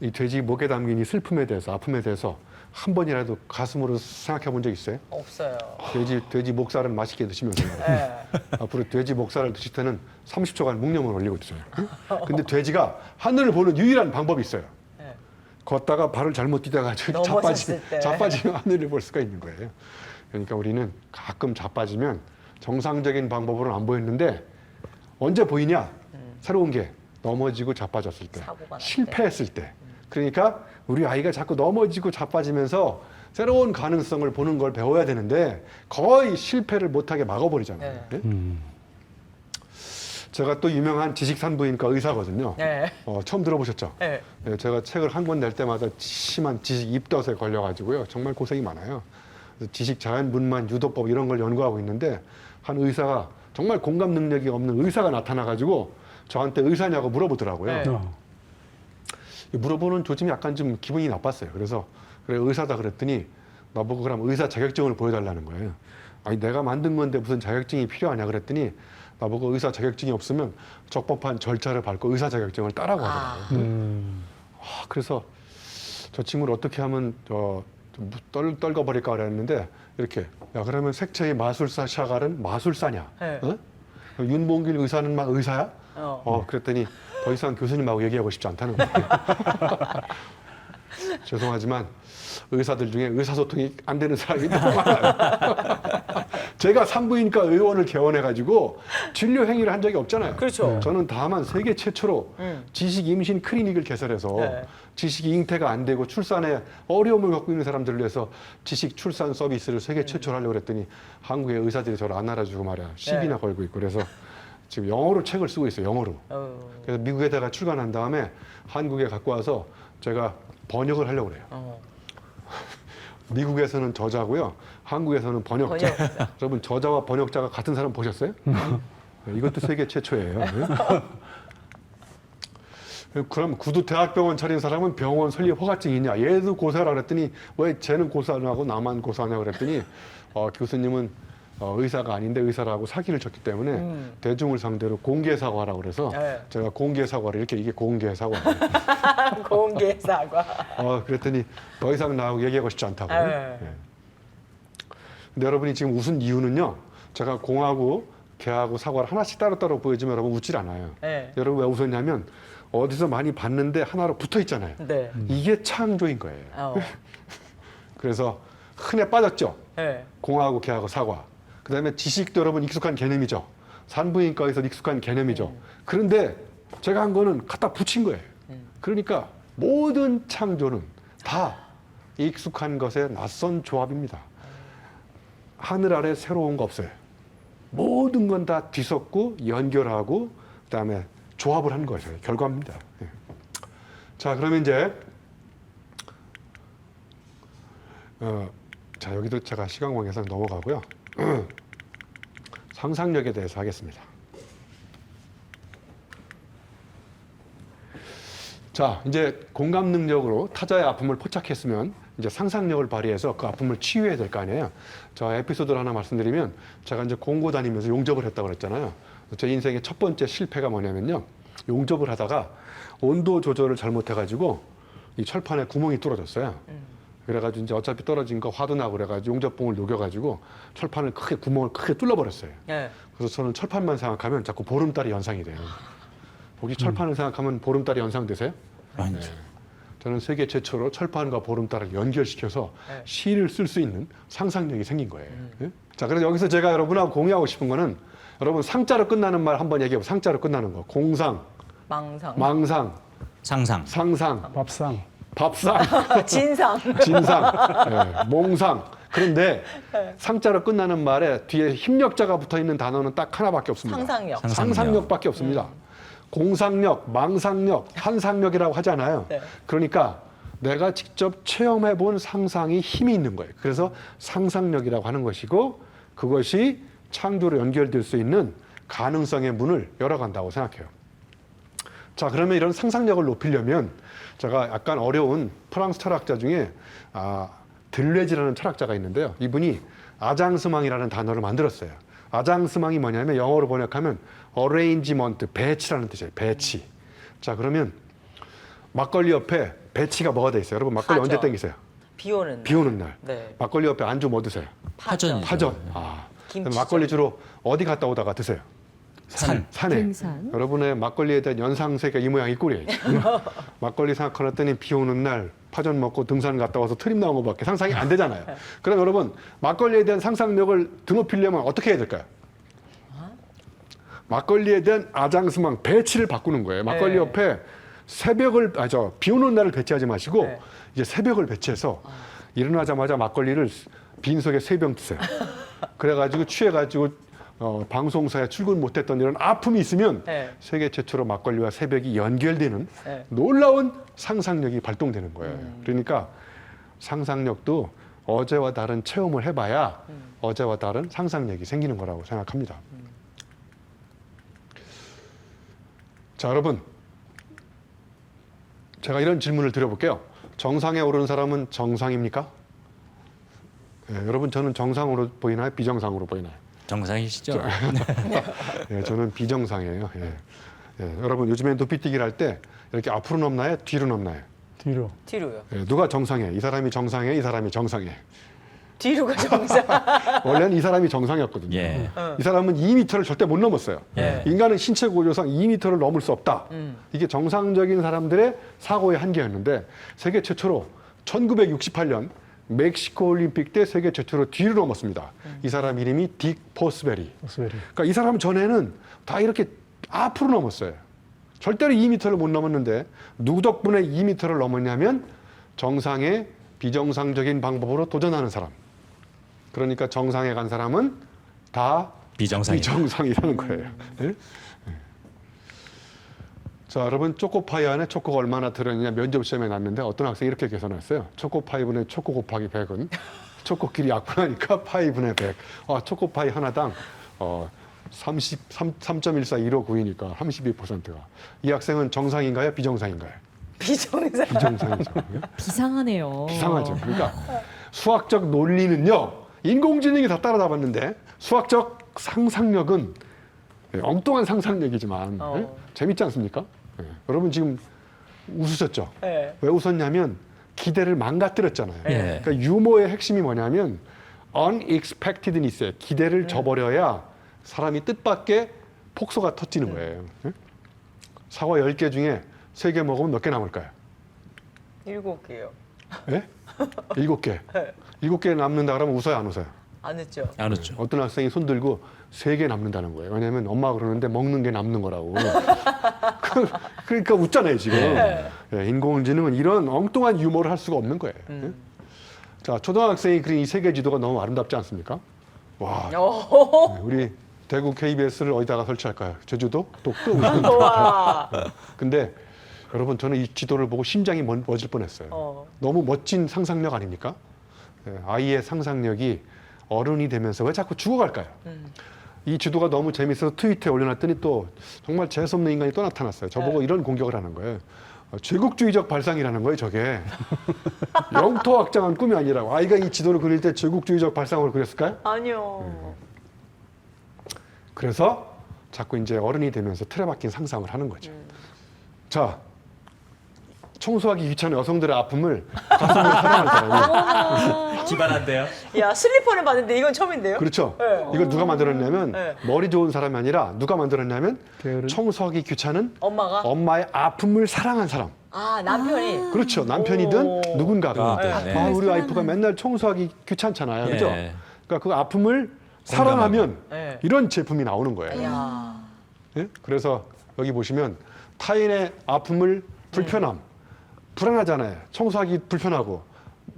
이 돼지 목에 담긴 이 슬픔에 대해서, 아픔에 대해서 한 번이라도 가슴으로 생각해 본 적 있어요? 없어요. 돼지 목살을 맛있게 드시면서 말이에요. 앞으로 돼지 목살을 드실 때는 30초간 묵념을 올리고 드세요. 근데 돼지가 하늘을 보는 유일한 방법이 있어요. 걷다가 발을 잘못 디뎌가지고 넘어졌을 때. 자빠지면 하늘을 볼 수가 있는 거예요. 그러니까 우리는 가끔 자빠지면 정상적인 방법으로는 안 보였는데 언제 보이냐? 새로운 게 넘어지고 자빠졌을 때, 사고가 날 때. 실패했을 때. 그러니까 우리 아이가 자꾸 넘어지고 자빠지면서 새로운 가능성을 보는 걸 배워야 되는데 거의 실패를 못하게 막아버리잖아요. 네. 네? 제가 또 유명한 지식산부인과 의사거든요. 네. 처음 들어보셨죠? 네. 네, 제가 책을 한 권 낼 때마다 심한 지식 입덧에 걸려가지고요. 정말 고생이 많아요. 그래서 지식 자연분만 유도법 이런 걸 연구하고 있는데 한 의사가 정말 공감 능력이 없는 의사가 나타나가지고 저한테 의사냐고 물어보더라고요. 네. 물어보는 조짐이 약간 좀 기분이 나빴어요. 그래서 그래 의사다 그랬더니 나보고 그럼 의사 자격증을 보여달라는 거예요. 아니 내가 만든 건데 무슨 자격증이 필요하냐 그랬더니 나보고 의사 자격증이 없으면 적법한 절차를 밟고 의사 자격증을 따라고 하더라고요. 그래서 저 친구를 어떻게 하면 좀 떨궈버릴까 그랬는데 이렇게 야 그러면 색채의 마술사 샤갈은 마술사냐? 네. 어? 윤봉길 의사는 막 의사야? 그랬더니 더 이상 교수님하고 얘기하고 싶지 않다는 거예요. 죄송하지만 의사들 중에 의사소통이 안 되는 사람이 너무 많아요. 제가 산부인과 의원을 개원해가지고 진료 행위를 한 적이 없잖아요. 그렇죠. 저는 다만 세계 최초로 지식 임신 클리닉을 개설해서 네. 지식이 잉태가 안 되고 출산에 어려움을 겪고 있는 사람들을 위해서 지식 출산 서비스를 세계 최초로 하려고 그랬더니 한국의 의사들이 저를 안 알아주고 말이야. 시비나 걸고 있고 그래서 지금 영어로 책을 쓰고 있어요. 영어로. 그래서 미국에다가 출간한 다음에 한국에 갖고 와서 제가 번역을 하려고 그래요. 미국에서는 저자고요. 한국에서는 번역자. 번역자. 여러분 저자와 번역자가 같은 사람 보셨어요? 네, 이것도 세계 최초예요. 네. 그럼 구두 대학병원 차린 사람은 병원 설립 허가증이 있냐? 얘도 고사라 그랬더니 왜 쟤는 고사 안 하고 나만 고사하냐 그랬더니 교수님은 의사가 아닌데 의사라고 사기를 쳤기 때문에 대중을 상대로 공개 사과라고 그래서 네. 제가 공개 사과를 이렇게 이게 공개 사과. 공개 사과. 그랬더니 더 이상 나하고 얘기하고 싶지 않다고. 네. 네. 근데 여러분이 지금 웃은 이유는요. 제가 공하고 개하고 사과를 하나씩 따로따로 보여주면 여러분 웃질 않아요. 네. 여러분 왜 웃었냐면 어디서 많이 봤는데 하나로 붙어 있잖아요. 네. 이게 창조인 거예요. 그래서 흔해 빠졌죠. 네. 공하고 개하고 사과. 그다음에 지식도 여러분 익숙한 개념이죠. 산부인과에서 익숙한 개념이죠. 그런데 제가 한 거는 갖다 붙인 거예요. 그러니까 모든 창조는 다 익숙한 것에 낯선 조합입니다. 하늘 아래 새로운 거 없어요. 모든 건 다 뒤섞고 연결하고 그다음에 조합을 한 거죠. 결과입니다. 예. 자, 그러면 이제 자 여기도 제가 시간 관계상 넘어가고요. 상상력에 대해서 하겠습니다. 자, 이제 공감 능력으로 타자의 아픔을 포착했으면 이제 상상력을 발휘해서 그 아픔을 치유해야 될 거 아니에요. 자, 에피소드를 하나 말씀드리면 제가 이제 공고 다니면서 용접을 했다고 그랬잖아요. 제 인생의 첫 번째 실패가 뭐냐면요. 용접을 하다가 온도 조절을 잘못해가지고 이 철판에 구멍이 뚫어졌어요. 그래가지고 이제 어차피 떨어진 거 화도 나고 그래가지고 용접봉을 녹여가지고 철판을 크게 구멍을 크게 뚫어버렸어요. 네. 그래서 저는 철판만 생각하면 자꾸 보름달이 연상이 돼요. 혹시 철판을 생각하면 보름달이 연상되세요? 아니죠. 저는 세계 최초로 철판과 보름달을 연결시켜서 네. 시를 쓸 수 있는 상상력이 생긴 거예요. 예? 자, 그래서 여기서 제가 여러분하고 공유하고 싶은 거는 여러분 상자로 끝나는 말 한번 얘기해보세요. 상자로 끝나는 거. 공상, 망상. 망상, 상상. 상상, 밥상. 밥상, 진상. 진상, 예, 몽상. 그런데 상자로 끝나는 말에 뒤에 힘력자가 붙어 있는 단어는 딱 하나밖에 없습니다. 상상력. 상상력밖에 없습니다. 공상력, 망상력, 환상력이라고 하잖아요. 네. 그러니까 내가 직접 체험해 본 상상이 힘이 있는 거예요. 그래서 상상력이라고 하는 것이고 그것이 창조로 연결될 수 있는 가능성의 문을 열어간다고 생각해요. 자, 그러면 이런 상상력을 높이려면 제가 약간 어려운 프랑스 철학자 중에 들레즈라는 철학자가 있는데요. 이분이 아장스망이라는 단어를 만들었어요. 아장스망이 뭐냐면 영어로 번역하면 arrangement, 배치라는 뜻이에요. 배치. 자, 그러면 막걸리 옆에 배치가 뭐가 돼 있어요? 여러분 막걸리 파전. 언제 땡기세요? 비 오는 날. 비 오는 날. 네. 막걸리 옆에 안주 뭐 드세요? 파전. 파전. 김치전. 막걸리 주로 어디 갔다 오다가 드세요? 산. 산에. 등산. 여러분의 막걸리에 대한 연상세가 이 모양 이 꼴이에요. 막걸리 생각하랬더니 비 오는 날 파전 먹고 등산 갔다 와서 트림 나온 것밖에 상상이 안 되잖아요. 그럼 여러분 막걸리에 대한 상상력을 드높이려면 어떻게 해야 될까요? 막걸리에 대한 아장스망 배치를 바꾸는 거예요. 막걸리 네. 옆에 새벽을 비 오는 날을 배치하지 마시고 네. 이제 새벽을 배치해서 일어나자마자 막걸리를 빈속에 3병 드세요. 그래가지고 취해가지고 방송사에 출근 못했던 이런 아픔이 있으면 네. 세계 최초로 막걸리와 새벽이 연결되는 네. 놀라운 상상력이 발동되는 거예요. 그러니까 상상력도 어제와 다른 체험을 해봐야 어제와 다른 상상력이 생기는 거라고 생각합니다. 자, 여러분, 제가 이런 질문을 드려볼게요. 정상에 오르는 사람은 정상입니까? 예, 여러분, 저는 정상으로 보이나요? 비정상으로 보이나요? 정상이시죠? 예, 저는 비정상이에요. 예. 예, 여러분, 요즘에 높이뛰기를 할 때 이렇게 앞으로 넘나요? 뒤로 넘나요? 뒤로요. 예, 누가 정상해? 이 사람이 정상해? 이 사람이 정상해? 뒤로가 정상. 원래는 이 사람이 정상이었거든요. 예. 이 사람은 2m를 절대 못 넘었어요. 예. 인간은 신체 구조상 2m를 넘을 수 없다. 이게 정상적인 사람들의 사고의 한계였는데 세계 최초로 1968년 멕시코 올림픽 때 세계 최초로 뒤로 넘었습니다. 이 사람 이름이 딕 포스베리. 그러니까 이 사람 전에는 다 이렇게 앞으로 넘었어요. 절대로 2m를 못 넘었는데 누구 덕분에 2m를 넘었냐면 정상의 비정상적인 방법으로 도전하는 사람. 그러니까 정상에 간 사람은 다 비정상이라는 거예요. 예? 자, 여러분 초코파이 안에 초코가 얼마나 들어있느냐 면접 시험에 났는데 어떤 학생이 이렇게 계산했어요. 초코파이분의 초코 곱하기 100은 초코끼리 약분하니까 파이분의 100. 초코파이 하나당 3.141592니까 32%가. 이 학생은 정상인가요? 비정상인가요? 비정상. 비정상이죠. 비상하네요. 비상하죠. 그러니까 수학적 논리는요. 인공지능이 다 따라잡았는데 수학적 상상력은 엉뚱한 상상력이지만 재밌지 않습니까? 여러분 지금 웃으셨죠? 네. 왜 웃었냐면 기대를 망가뜨렸잖아요. 예. 그러니까 유머의 핵심이 뭐냐면 unexpectedness에 기대를 저버려야 사람이 뜻밖의 폭소가 터지는 거예요. 사과 10개 중에 3개 먹으면 몇 개 남을까요? 7개요. 예? 7개. 7개 남는다 그러면 웃어요, 안 웃어요? 안 했죠. 안 웃죠. 어떤 학생이 손 들고 3개 남는다는 거예요. 왜냐하면 엄마가 그러는데 먹는 게 남는 거라고. 그러니까 웃잖아요, 지금. 예, 인공지능은 이런 엉뚱한 유머를 할 수가 없는 거예요. 예? 자, 초등학생이 그린 이 세계 지도가 너무 아름답지 않습니까? 와, 우리 대구 KBS를 어디다가 설치할까요? 제주도? 독도? 와. 근데 여러분 저는 이 지도를 보고 심장이 멎을 뻔했어요. 너무 멋진 상상력 아닙니까? 예, 아이의 상상력이 어른이 되면서 왜 자꾸 죽어갈까요? 이 지도가 너무 재밌어서 트위터에 올려놨더니 또 정말 재수없는 인간이 또 나타났어요. 저보고 이런 공격을 하는 거예요. 제국주의적 발상이라는 거예요, 저게. 영토확장한 꿈이 아니라고. 아이가 이 지도를 그릴 때 제국주의적 발상으로 그렸을까요? 아니요. 그래서 자꾸 이제 어른이 되면서 틀에 박힌 상상을 하는 거죠. 자, 청소하기 귀찮은 여성들의 아픔을 가슴으로 사랑하는 사람이. 기발한데요. 야, 슬리퍼는 봤는데 이건 처음인데요? 그렇죠. 네. 이걸 누가 만들었냐면 네. 머리 좋은 사람이 아니라 누가 만들었냐면 게으른? 청소하기 귀찮은 엄마가? 엄마의 아픔을 사랑한 사람. 아, 남편이? 그렇죠. 남편이든 오. 누군가가. 네. 아, 우리 와이프가 맨날 청소하기 귀찮잖아요. 그죠? 예. 그러니까 그 아픔을 사랑하면 네. 이런 제품이 나오는 거예요. 야. 예? 그래서 여기 보시면 타인의 아픔을 불편함, 불안하잖아요. 청소하기 불편하고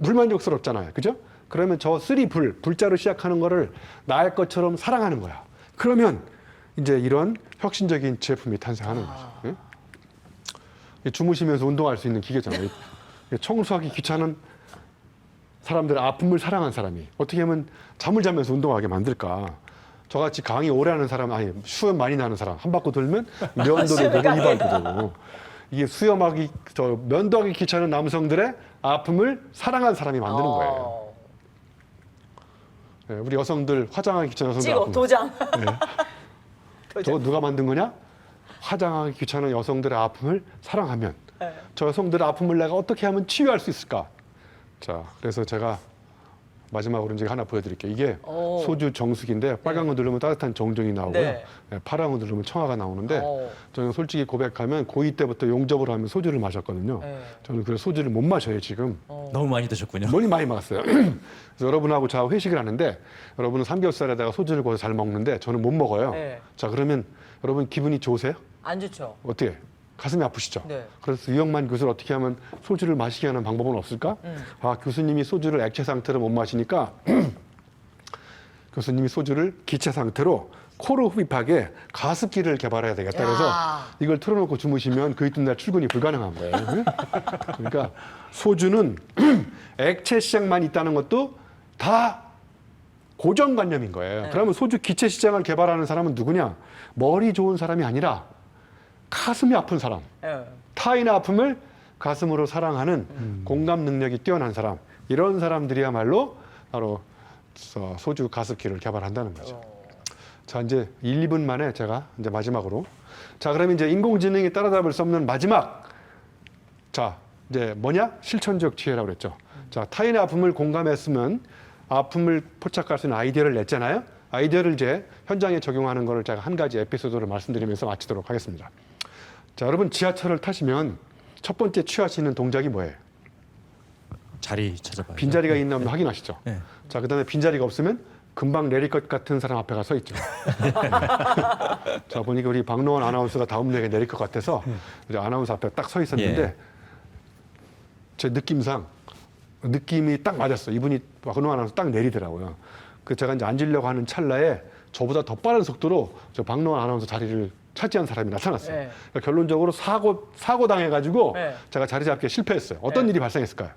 불만족스럽잖아요. 그죠? 그러면 저 쓰리 불자로 시작하는 거를 나의 것처럼 사랑하는 거야. 그러면 이제 이런 혁신적인 제품이 탄생하는 거죠. 예? 주무시면서 운동할 수 있는 기계잖아요. 청소하기 귀찮은 사람들의 아픔을 사랑한 사람이 어떻게 하면 잠을 자면서 운동하게 만들까? 저같이 강의 오래 하는 사람, 아니 수염 많이 나는 사람 한 바퀴 돌면 면도도 되고 이발도 되고 이게 수염하기 면도하기 귀찮은 남성들의 아픔을 사랑한 사람이 만드는 거예요. 네, 우리 여성들 화장하기 귀찮은 여성들 찍어, 아픔. 도장. 저거 누가 만든 거냐? 화장하기 귀찮은 여성들의 아픔을 사랑하면 네. 저 여성들의 아픔을 내가 어떻게 하면 치유할 수 있을까? 자, 그래서 제가 마지막으로 이제 하나 보여드릴게요. 이게 오. 소주 정수기인데 빨간 거 누르면 따뜻한 정종이 나오고요. 네. 네, 파란 거 누르면 청아가 나오는데 오. 저는 솔직히 고백하면 고2 때부터 용접을 하면 소주를 마셨거든요. 네. 저는 그래서 소주를 못 마셔요 지금. 너무 많이 드셨군요. 너무 많이 먹었어요. 그래서 여러분하고 자 회식을 하는데 여러분은 삼겹살에다가 소주를 구워서 잘 먹는데 저는 못 먹어요. 네. 자, 그러면 여러분 기분이 좋으세요? 안 좋죠. 어떻게? 가슴이 아프시죠? 네. 그래서 유영만 교수를 어떻게 하면 소주를 마시게 하는 방법은 없을까? 아, 교수님이 소주를 액체 상태로 못 마시니까 교수님이 소주를 기체 상태로 코로 흡입하게 가습기를 개발해야 되겠다. 그래서 야. 이걸 틀어놓고 주무시면 그 이튿날 출근이 불가능한 거예요. 그러니까 소주는 액체 시장만 있다는 것도 다 고정관념인 거예요. 네. 그러면 소주 기체 시장을 개발하는 사람은 누구냐? 머리 좋은 사람이 아니라 가슴이 아픈 사람. 네. 타인의 아픔을 가슴으로 사랑하는 공감 능력이 뛰어난 사람. 이런 사람들이야말로 바로 소주 가습기를 개발한다는 거죠. 자, 이제 1, 2분 만에 제가 이제 마지막으로. 자, 그러면 이제 인공지능이 따라잡을 수 없는 마지막. 자, 이제 뭐냐? 실천적 지혜라고 그랬죠. 자, 타인의 아픔을 공감했으면 아픔을 포착할 수 있는 아이디어를 냈잖아요. 아이디어를 이제 현장에 적용하는 거를 제가 한 가지 에피소드를 말씀드리면서 마치도록 하겠습니다. 자, 여러분 지하철을 타시면 첫 번째 취하시는 동작이 뭐예요? 자리 찾아봐요. 빈자리가 있나 없나 확인하시죠. 네. 자, 그다음에 빈자리가 없으면 금방 내릴 것 같은 사람 앞에 가서 있죠. 자, 보니까 우리 박노원 아나운서가 다음 역에 내릴 것 같아서 이제 아나운서 앞에 딱 서 있었는데 예. 제 느낌이 딱 맞았어. 이분이 박노원 아나운서 딱 내리더라고요. 그 제가 이제 앉으려고 하는 찰나에 저보다 더 빠른 속도로 저 박노원 아나운서 자리를 차지한 사람이 나타났어요. 네. 그러니까 결론적으로 사고 당해가지고 네. 제가 자리 잡기에 실패했어요. 어떤 네. 일이 발생했을까요?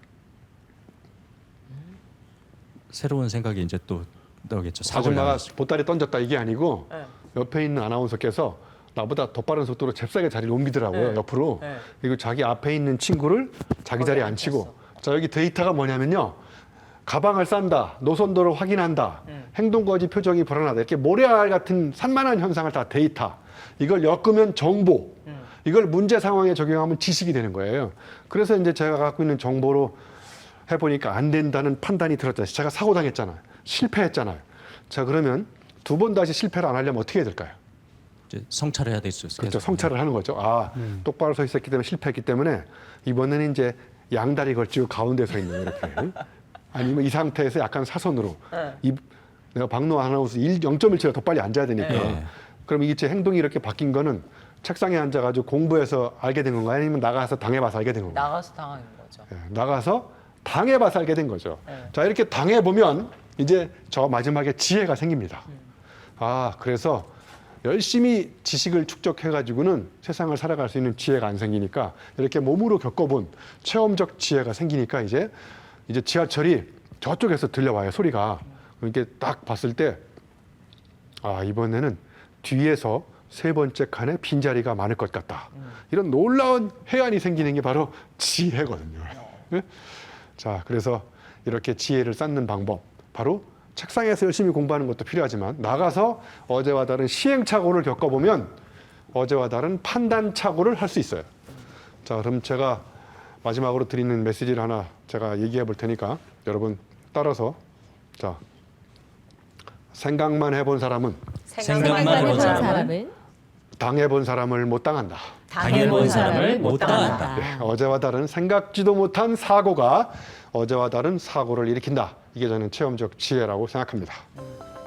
새로운 생각이 이제 또 나오겠죠. 사고를 아줌마가 당했죠. 보따리 던졌다 이게 아니고 네. 옆에 있는 아나운서께서 나보다 더 빠른 속도로 잽싸게 자리를 옮기더라고요. 네. 옆으로. 네. 그리고 자기 앞에 있는 친구를 자기 자리에 거기 앉히고. 앉혔어. 자, 여기 데이터가 뭐냐면요. 가방을 싼다, 노선도를 확인한다, 행동거지 표정이 불안하다, 이렇게 모래알 같은 산만한 현상을 다 데이터. 이걸 엮으면 정보. 이걸 문제 상황에 적용하면 지식이 되는 거예요. 그래서 이제 제가 갖고 있는 정보로 해보니까 안 된다는 판단이 들었잖아요. 제가 사고 당했잖아요. 실패했잖아요. 자, 그러면 두 번 다시 실패를 안 하려면 어떻게 해야 될까요? 이제 성찰을 해야 될 수 있어요. 그렇죠. 성찰을 하는 거죠. 아, 똑바로 서 있었기 때문에 실패했기 때문에 이번에는 이제 양다리 걸치고 가운데 서 있는 이렇게. 아니면 이 상태에서 약간 사선으로. 네. 내가 박노 아나운서 0.1초가 더 빨리 앉아야 되니까. 네. 그럼 이게 제 행동이 이렇게 바뀐 거는 책상에 앉아가지고 공부해서 알게 된 건가요? 아니면 나가서 당해봐서 알게 된 건가요? 나가서 당하는 거죠. 예, 나가서 당해봐서 알게 된 거죠. 네. 자, 이렇게 당해보면 이제 저 마지막에 지혜가 생깁니다. 아, 그래서 열심히 지식을 축적해가지고는 세상을 살아갈 수 있는 지혜가 안 생기니까 이렇게 몸으로 겪어본 체험적 지혜가 생기니까 이제 지하철이 저쪽에서 들려와요, 소리가. 이렇게 딱 봤을 때, 아, 이번에는 뒤에서 세 번째 칸에 빈자리가 많을 것 같다. 이런 놀라운 해안이 생기는 게 바로 지혜거든요. 네? 자, 그래서 이렇게 지혜를 쌓는 방법, 바로 책상에서 열심히 공부하는 것도 필요하지만 나가서 어제와 다른 시행착오를 겪어보면 어제와 다른 판단착오를 할 수 있어요. 자, 그럼 제가 마지막으로 드리는 메시지를 하나 제가 얘기해 볼 테니까 여러분 따라서, 자, 생각만 해본 사람은 생각만 해본 해본 사람은 당해본 사람을 못 당한다. 당해본 사람을 못 당한다. 네, 어제와 다른 생각지도 못한 사고가 어제와 다른 사고를 일으킨다. 이게 저는 체험적 지혜라고 생각합니다.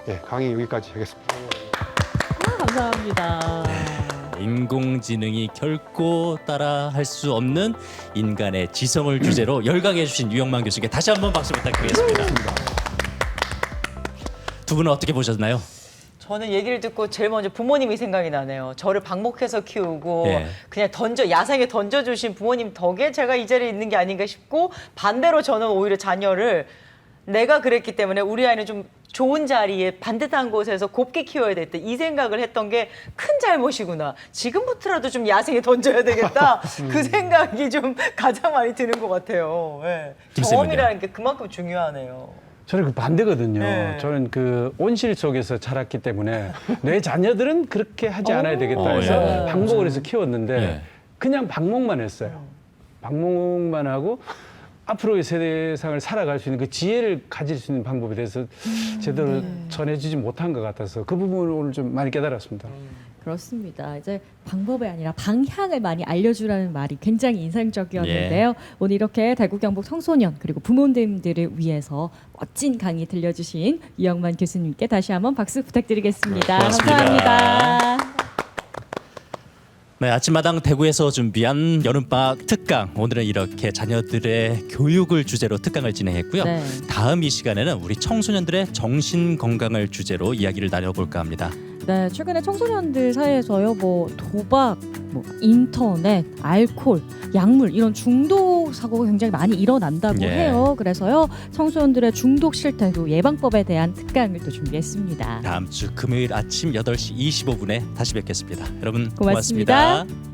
네, 강의 여기까지 하겠습니다. 감사합니다. 인공지능이 결코 따라할 수 없는 인간의 지성을 주제로 열강해 주신 유영만 교수께 다시 한번 박수 부탁드리겠습니다. 두 분은 어떻게 보셨나요? 저는 얘기를 듣고 제일 먼저 부모님이 생각이 나네요. 저를 방목해서 키우고 예. 그냥 야생에 던져주신 부모님 덕에 제가 이 자리에 있는 게 아닌가 싶고, 반대로 저는 오히려 자녀를 내가 그랬기 때문에 우리 아이는 좀 좋은 자리에 반듯한 곳에서 곱게 키워야 됐다, 이 생각을 했던 게 큰 잘못이구나. 지금부터라도 좀 야생에 던져야 되겠다. 그 생각이 좀 가장 많이 드는 것 같아요. 예. 김 경험이라는 게 그만큼 중요하네요. 저는 그 반대거든요. 네. 저는 그 온실 속에서 자랐기 때문에 내 자녀들은 그렇게 하지 않아야 되겠다 해서 예. 방목을 해서 키웠는데 예. 그냥 방목만 했어요. 방목만 하고 앞으로의 세상을 살아갈 수 있는 그 지혜를 가질 수 있는 방법에 대해서 제대로 전해주지 못한 것 같아서 그 부분을 오늘 좀 많이 깨달았습니다. 그렇습니다. 이제 방법이 아니라 방향을 많이 알려주라는 말이 굉장히 인상적이었는데요. 오늘 이렇게 대구 경북 청소년 그리고 부모님들을 위해서 멋진 강의 들려주신 유영만 교수님께 다시 한번 박수 부탁드리겠습니다. 고맙습니다. 감사합니다. 네, 아침마당 대구에서 준비한 여름방학 특강, 오늘은 이렇게 자녀들의 교육을 주제로 특강을 진행했고요. 네. 다음 이 시간에는 우리 청소년들의 정신 건강을 주제로 이야기를 나눠볼까 합니다. 네, 최근에 청소년들 사이에서요, 뭐 도박, 뭐 인터넷, 알코올, 약물 이런 중독 사고가 굉장히 많이 일어난다고 예. 해요. 그래서요, 청소년들의 중독 실태도 예방법에 대한 특강을 또 준비했습니다. 다음 주 금요일 아침 8시 25분에 다시 뵙겠습니다. 여러분 고맙습니다. 고맙습니다.